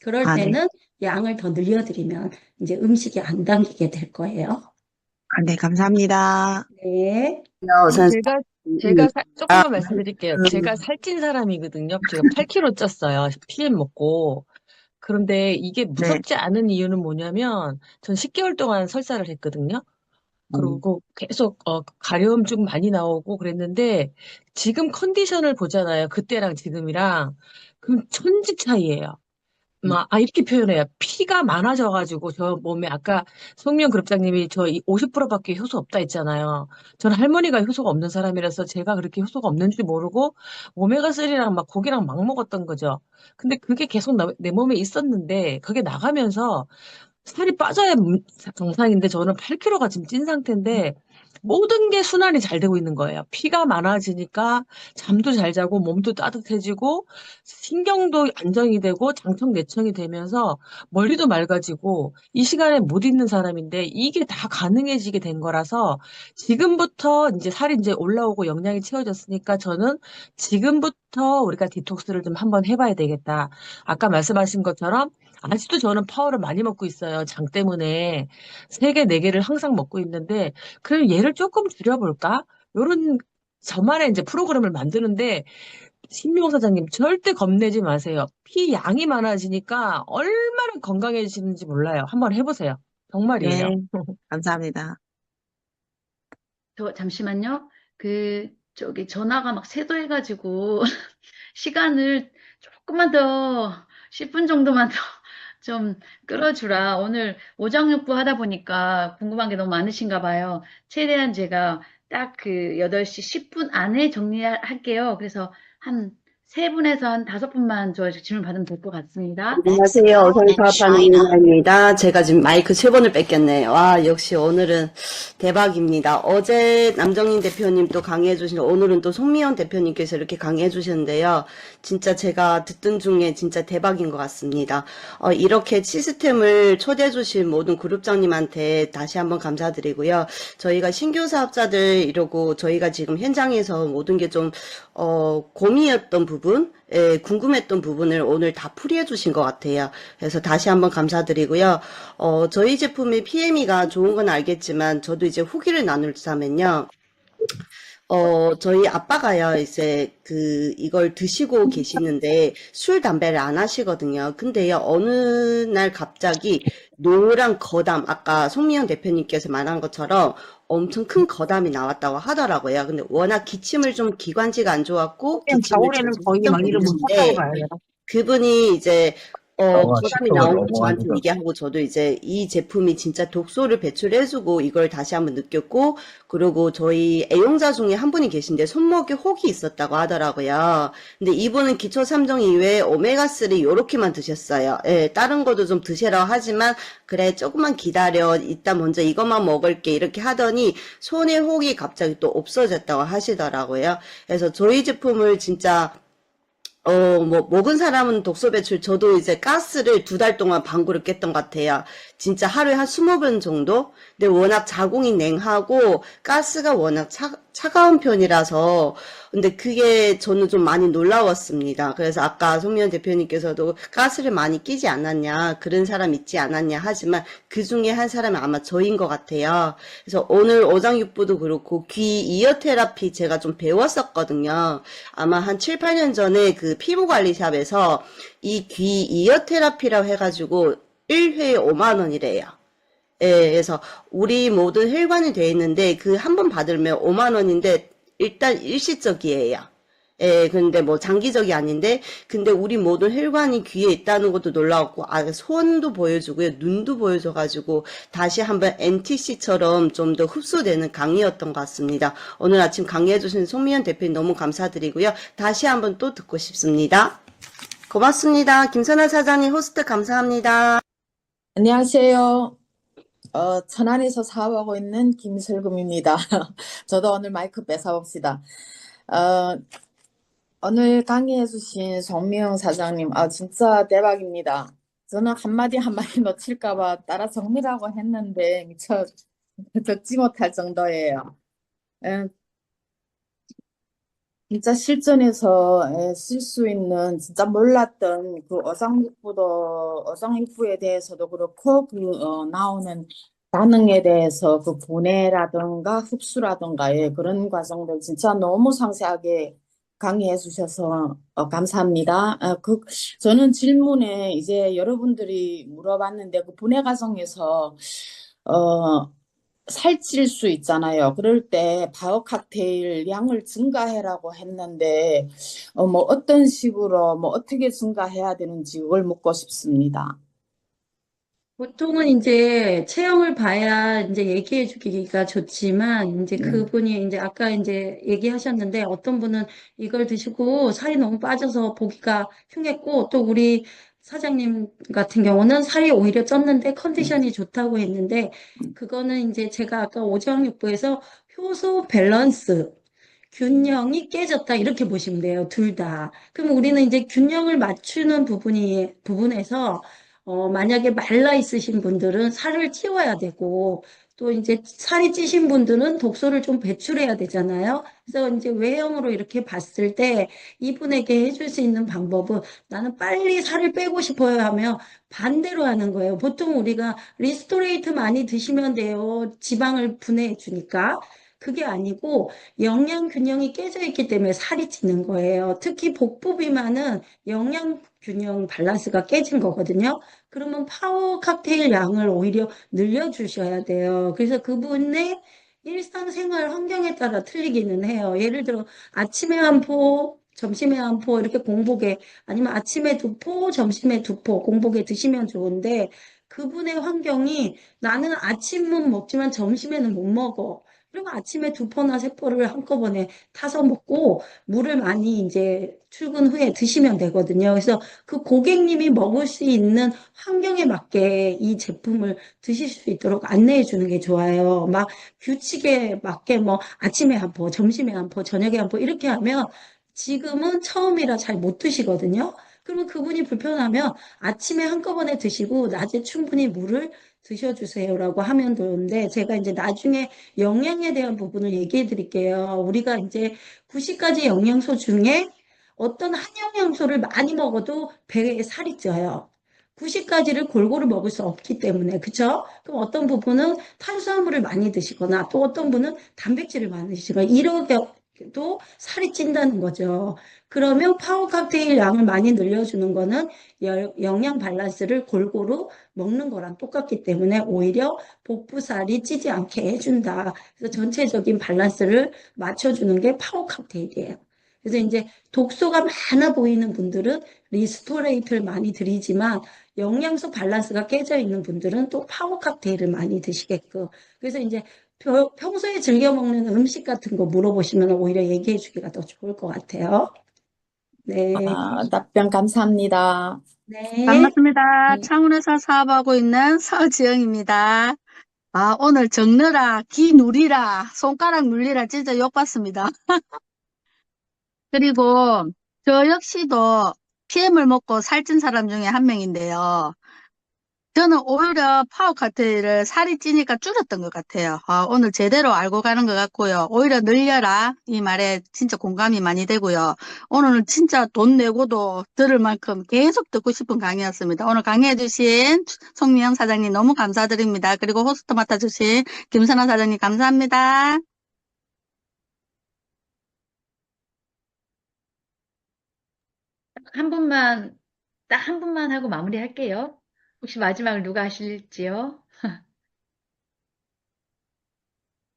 그럴 네. 때는 양을 더 늘려드리면 이제 음식이 안 당기게 될 거예요. 네, 감사합니다. 네. 제가 조금만 말씀드릴게요. 제가 살찐 사람이거든요. 제가 8kg 쪘어요. PM 먹고. 그런데 이게 무섭지 않은 이유는 뭐냐면, 전 10개월 동안 설사를 했거든요. 그리고 계속 가려움 좀 많이 나오고 그랬는데, 지금 컨디션을 보잖아요. 그때랑 지금이랑. 그럼 천지 차이예요. 이렇게 표현해요. 피가 많아져가지고, 저 몸에, 아까 송미영 그룹장님이 저 50%밖에 효소 없다 했잖아요. 저는 할머니가 효소가 없는 사람이라서 제가 그렇게 효소가 없는 줄 모르고, 오메가3랑 막 고기랑 막 먹었던 거죠. 근데 그게 계속 내 몸에 있었는데, 그게 나가면서 살이 빠져야 정상인데, 저는 8kg가 지금 찐 상태인데, 모든 게 순환이 잘 되고 있는 거예요. 피가 많아지니까 잠도 잘 자고 몸도 따뜻해지고 신경도 안정이 되고 장청 내청이 되면서 머리도 맑아지고 이 시간에 못 있는 사람인데 이게 다 가능해지게 된 거라서 지금부터 이제 살이 이제 올라오고 영양이 채워졌으니까 저는 지금부터 우리가 디톡스를 좀 한번 해봐야 되겠다. 아까 말씀하신 것처럼 아직도 저는 파워를 많이 먹고 있어요. 장 때문에 3개, 4개를 항상 먹고 있는데 그럼 얘를 조금 줄여볼까? 요런 저만의 이제 프로그램을 만드는데 신미호 사장님 절대 겁내지 마세요. 피 양이 많아지니까 얼마나 건강해지는지 몰라요. 한번 해보세요. 정말이에요. 네, 감사합니다. 잠시만요. 저기 전화가 막 쇄도해가지고 시간을 조금만 더 10분 정도만 더 좀 끌어주라. 오늘 오장육부 하다 보니까 궁금한 게 너무 많으신가 봐요. 최대한 제가 딱 8시 10분 안에 정리할게요. 그래서 한 3분에서 한 5분만 저 질문 받으면 될 것 같습니다. 안녕하세요. 어선 사업하는 이나입니다. 제가 지금 마이크 3번을 뺏겼네요. 와, 역시 오늘은 대박입니다. 어제 남정인 대표님 또 강의해주신, 오늘은 또 송미연 대표님께서 이렇게 강의해주셨는데요. 진짜 제가 듣던 중에 진짜 대박인 것 같습니다. 이렇게 시스템을 초대해주신 모든 그룹장님한테 다시 한번 감사드리고요. 저희가 신규 사업자들 이러고 저희가 지금 현장에서 모든 게 좀, 고민이었던 부분, 궁금했던 부분을 오늘 다 풀이해 주신 것 같아요. 그래서 다시 한번 감사드리고요. 저희 제품의 PME가 좋은 건 알겠지만, 저도 이제 후기를 나누자면요. 저희 아빠가요, 이제, 이걸 드시고 계시는데, 술, 담배를 안 하시거든요. 근데요, 어느 날 갑자기 노란 거담, 아까 송미영 대표님께서 말한 것처럼 엄청 큰 거담이 나왔다고 하더라고요. 근데 워낙 기침을 좀 기관지가 안 좋았고, 기침을 겨울에는 자주 거의 했던 막 이런 못 분이신데, 타고 가야 돼요. 그분이 이제 거담이 10도가 나오면 너무 저한테 하니까. 얘기하고 저도 이제 이 제품이 진짜 독소를 배출해주고 이걸 다시 한번 느꼈고, 그리고 저희 애용자 중에 한 분이 계신데 손목에 혹이 있었다고 하더라고요. 근데 이분은 기초 3종 이외에 오메가3 요렇게만 드셨어요. 예, 다른 것도 좀 드시라고 하지만 그래 조금만 기다려, 이따 먼저 이것만 먹을게 이렇게 하더니 손에 혹이 갑자기 또 없어졌다고 하시더라고요. 그래서 저희 제품을 진짜 뭐, 먹은 사람은 독소 배출, 저도 이제 가스를 2달 동안 방구를 깼던 것 같아요. 진짜 하루에 한 20번 정도? 근데 워낙 자궁이 냉하고, 가스가 워낙 차가운 편이라서, 근데 그게 저는 좀 많이 놀라웠습니다. 그래서 아까 송미연 대표님께서도 가스를 많이 끼지 않았냐, 그런 사람 있지 않았냐 하지만, 그 중에 한 사람이 아마 저인 것 같아요. 그래서 오늘 오장육부도 그렇고, 귀 이어 테라피 제가 좀 배웠었거든요. 아마 한 7, 8년 전에 그 피부관리샵에서 이 귀 이어 테라피라고 해가지고 1회에 5만 원이래요. 예, 그래서 우리 모든 혈관이 돼 있는데 그 한 번 받으면 5만 원인데 일단 일시적이에요. 예, 근데 뭐 장기적이 아닌데, 근데 우리 모든 혈관이 귀에 있다는 것도 놀라웠고, 손도 보여주고요, 눈도 보여줘가지고, 다시 한번 NTC처럼 좀 더 흡수되는 강의였던 것 같습니다. 오늘 아침 강의해주신 송미연 대표님 너무 감사드리고요. 다시 한번 또 듣고 싶습니다. 고맙습니다. 김선아 사장님 호스트 감사합니다. 안녕하세요. 천안에서 사업하고 있는 김설금입니다. 저도 오늘 마이크 뺏어봅시다. 어, 오늘 강의해주신 송미영 사장님, 진짜 대박입니다. 저는 한마디 한마디 놓칠까봐 따라 정리라고 했는데 미처 적지 못할 정도예요. 진짜 실전에서 쓸 수 있는 진짜 몰랐던 그 어장육부에 대해서도 그렇고 나오는 반응에 대해서 그 분해라든가 흡수라든가 그런 과정들 진짜 너무 상세하게 강의해 주셔서 감사합니다. 저는 질문에 이제 여러분들이 물어봤는데 그 분해 과정에서 살찔 수 있잖아요. 그럴 때 바오 칵테일 양을 증가해라고 했는데 뭐 어떤 식으로 뭐 어떻게 증가해야 되는지 그걸 묻고 싶습니다. 보통은 이제 체형을 봐야 이제 얘기해 주기가 좋지만, 이제 그분이 이제 아까 이제 얘기하셨는데, 어떤 분은 이걸 드시고 살이 너무 빠져서 보기가 흉했고, 또 우리 사장님 같은 경우는 살이 오히려 쪘는데 컨디션이 좋다고 했는데, 그거는 이제 제가 아까 오정육부에서 효소 밸런스, 균형이 깨졌다 이렇게 보시면 돼요. 둘 다. 그럼 우리는 이제 균형을 맞추는 부분에서 만약에 말라 있으신 분들은 살을 찌워야 되고, 또 이제 살이 찌신 분들은 독소를 좀 배출해야 되잖아요. 그래서 이제 외형으로 이렇게 봤을 때 이분에게 해줄 수 있는 방법은, 나는 빨리 살을 빼고 싶어요 하면 반대로 하는 거예요. 보통 우리가 리스토레이트 많이 드시면 돼요. 지방을 분해해 주니까. 그게 아니고 영양 균형이 깨져 있기 때문에 살이 찌는 거예요. 특히 복부 비만은 영양 균형 밸런스가 깨진 거거든요. 그러면 파워 칵테일 양을 오히려 늘려주셔야 돼요. 그래서 그분의 일상생활 환경에 따라 틀리기는 해요. 예를 들어 아침에 한 포, 점심에 한 포 이렇게 공복에, 아니면 아침에 2포, 점심에 2포 공복에 드시면 좋은데, 그분의 환경이 나는 아침은 먹지만 점심에는 못 먹어. 그리고 아침에 2포나 3포를 한꺼번에 타서 먹고 물을 많이 이제 출근 후에 드시면 되거든요. 그래서 그 고객님이 먹을 수 있는 환경에 맞게 이 제품을 드실 수 있도록 안내해 주는 게 좋아요. 막 규칙에 맞게 뭐 아침에 한 포, 점심에 한 포, 저녁에 한 포 이렇게 하면 지금은 처음이라 잘 못 드시거든요. 그러면 그분이 불편하면 아침에 한꺼번에 드시고 낮에 충분히 물을 드셔주세요라고 하면 되는데, 제가 이제 나중에 영양에 대한 부분을 얘기해 드릴게요. 우리가 이제 90가지 영양소 중에 어떤 한 영양소를 많이 먹어도 배에 살이 쪄요. 90가지를 골고루 먹을 수 없기 때문에, 그쵸? 그럼 어떤 부분은 탄수화물을 많이 드시거나, 또 어떤 분은 단백질을 많이 드시거나, 이러게도 살이 찐다는 거죠. 그러면 파워 칵테일 양을 많이 늘려주는 거는 영양 밸런스를 골고루 먹는 거랑 똑같기 때문에 오히려 복부살이 찌지 않게 해준다. 그래서 전체적인 밸런스를 맞춰주는 게 파워 칵테일이에요. 그래서 이제 독소가 많아 보이는 분들은 리스토레이트를 많이 드리지만, 영양소 밸런스가 깨져 있는 분들은 또 파워 칵테일을 많이 드시게끔. 그래서 이제 평소에 즐겨 먹는 음식 같은 거 물어보시면 오히려 얘기해 주기가 더 좋을 것 같아요. 네. 답변 감사합니다. 네. 반갑습니다. 창원에서 사업하고 있는 서지영입니다. 오늘 적느라, 기 누리라, 손가락 눌리라 진짜 욕받습니다. 그리고 저 역시도 PM을 먹고 살찐 사람 중에 한 명인데요. 저는 오히려 파워 칵테일을 살이 찌니까 줄였던 것 같아요. 오늘 제대로 알고 가는 것 같고요. 오히려 늘려라. 이 말에 진짜 공감이 많이 되고요. 오늘은 진짜 돈 내고도 들을 만큼 계속 듣고 싶은 강의였습니다. 오늘 강의해주신 송미영 사장님 너무 감사드립니다. 그리고 호스트 맡아주신 김선아 사장님 감사합니다. 한 분만, 딱 한 분만 하고 마무리할게요. 혹시 마지막을 누가 하실지요?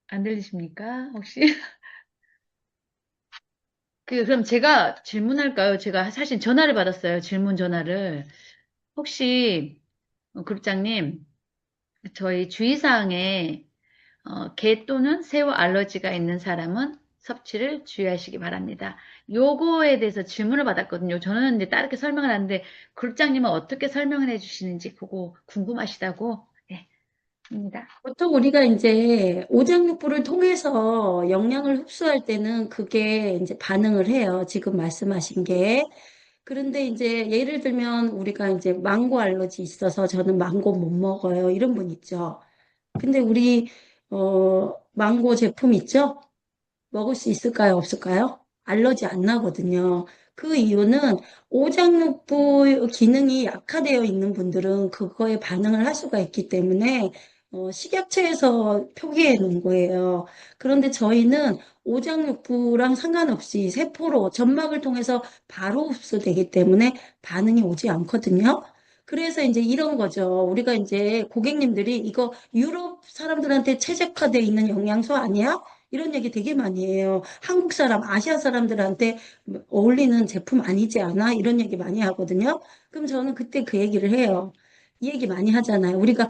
안 들리십니까? 혹시? 그럼 제가 질문할까요? 제가 사실 전화를 받았어요. 질문 전화를. 혹시, 그룹장님, 저희 주의사항에, 게 또는 새우 알러지가 있는 사람은 섭취를 주의하시기 바랍니다. 요거에 대해서 질문을 받았거든요. 저는 이제 따르게 설명을 하는데, 그룹장님은 어떻게 설명을 해주시는지 그거 궁금하시다고, 예, 합니다. 보통 우리가 이제 오장육부를 통해서 영양을 흡수할 때는 그게 이제 반응을 해요. 지금 말씀하신 게. 그런데 이제 예를 들면 우리가 이제 망고 알러지 있어서 저는 망고 못 먹어요. 이런 분 있죠. 근데 우리 망고 제품 있죠? 먹을 수 있을까요? 없을까요? 알러지 안 나거든요. 그 이유는 오장육부 기능이 약화되어 있는 분들은 그거에 반응을 할 수가 있기 때문에 식약처에서 표기해 놓은 거예요. 그런데 저희는 오장육부랑 상관없이 세포로 점막을 통해서 바로 흡수되기 때문에 반응이 오지 않거든요. 그래서 이제 이런 거죠. 우리가 이제 고객님들이 이거 유럽 사람들한테 최적화되어 있는 영양소 아니야? 이런 얘기 되게 많이 해요. 한국 사람, 아시아 사람들한테 어울리는 제품 아니지 않아? 이런 얘기 많이 하거든요. 그럼 저는 그때 그 얘기를 해요. 이 얘기 많이 하잖아요. 우리가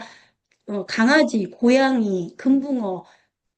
강아지, 고양이, 금붕어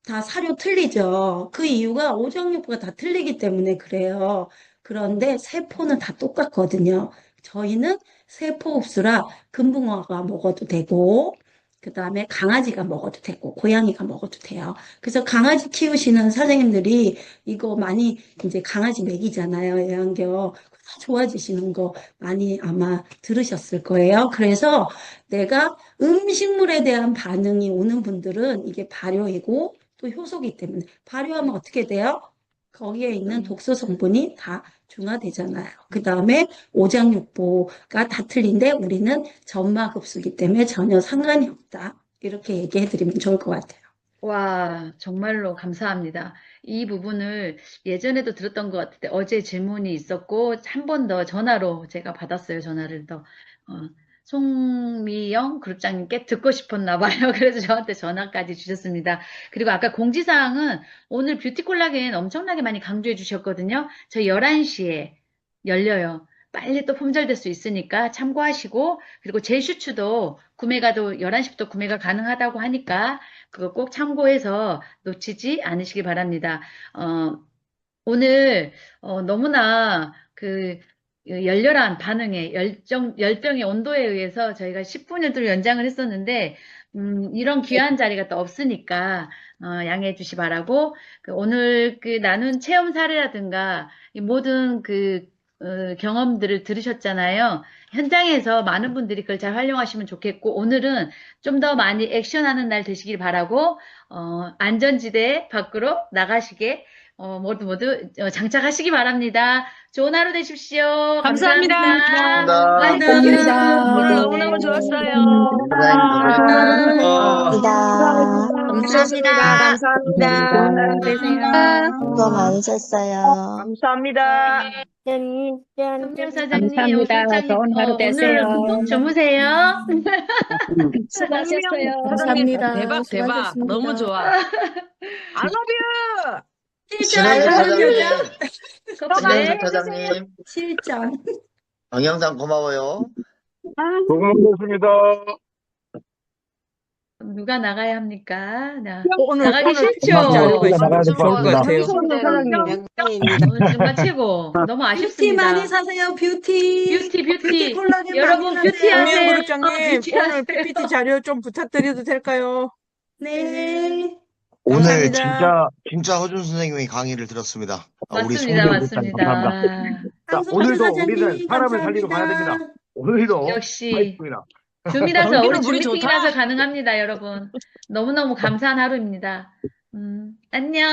다 사료 틀리죠. 그 이유가 오장육부가 다 틀리기 때문에 그래요. 그런데 세포는 다 똑같거든요. 저희는 세포 흡수라 금붕어가 먹어도 되고, 그 다음에 강아지가 먹어도 되고, 고양이가 먹어도 돼요. 그래서 강아지 키우시는 사장님들이 이거 많이 이제 강아지 먹이잖아요. 애완견. 다 좋아지시는 거 많이 아마 들으셨을 거예요. 그래서 내가 음식물에 대한 반응이 오는 분들은 이게 발효이고 또 효소기 때문에 발효하면 어떻게 돼요? 거기에 있는 독소 성분이 다 중화되잖아요. 그 다음에 오장육부가 다 틀린데 우리는 점막 흡수기 때문에 전혀 상관이 없다. 이렇게 얘기해 드리면 좋을 것 같아요. 와, 정말로 감사합니다. 이 부분을 예전에도 들었던 것 같은데 어제 질문이 있었고 한 번 더 전화로 제가 받았어요. 전화를 더. 송미영 그룹장님께 듣고 싶었나 봐요. 그래서 저한테 전화까지 주셨습니다. 그리고 아까 공지사항은 오늘 뷰티 콜라겐 엄청나게 많이 강조해 주셨거든요. 저희 11시에 열려요. 빨리 또 품절될 수 있으니까 참고하시고 그리고 제슈츠도 구매가 또 11시부터 구매가 가능하다고 하니까 그거 꼭 참고해서 놓치지 않으시기 바랍니다. 오늘 너무나 그 열렬한 반응에 열정의 온도에 의해서 저희가 10분을 또 연장을 했었는데 이런 귀한 자리가 또 없으니까 양해해 주시 바라고 오늘 그 나눈 체험 사례라든가 이 모든 경험들을 들으셨잖아요. 현장에서 많은 분들이 그걸 잘 활용하시면 좋겠고 오늘은 좀 더 많이 액션하는 날 되시길 바라고 안전지대 밖으로 나가시게 모두 장착하시기 바랍니다. 좋은 하루 되십시오. 감사합니다. 감사합니다. 감사합니다. 오늘 너무너무 좋았어요. 감사합니다. 감사합니다. 좋은 하루 되세요. 수고 많으셨어요. 감사합니다. 송명 사장님, 감사합니다. 실장님, 좋은 하루 되세요. 오늘 꼭 주무세요. 수고하셨어요. 사장님 감사합니다. 대박. 수고하셨습니다. 너무 좋아. I love you. 실장, 네. 사장님, 실장. 동영상 고마워요. 고맙습니다. 누가 나가야 합니까? 오늘 나가기 싫죠? 음악 자료가 있으면 나가야 좋을 될것 것 같아요. 오늘 정말 최고. 너무 뷰티 아쉽습니다. 많이 사세요, 뷰티. 뷰티. 콜라겐 여러분 많이 뷰티 사세요. 하세요. 송미영 그룹장님, 뷰티 오늘 하세요. PPT 자료 좀 부탁드려도 될까요? 네. 오늘 감사합니다. 진짜 허준 선생님의 강의를 들었습니다. 우리 맞습니다. 송미영 국장님 맞습니다. 감사합니다. 강성철 오늘도 우리는 사장님, 사람을 살리러 가야 됩니다. 감사합니다. 오늘도 역시 파이팅입니다. 줌이라서, 경기도 우리 줌 물이 좋다. 미팅이라서 가능합니다, 여러분. 너무너무 감사한 하루입니다. 안녕.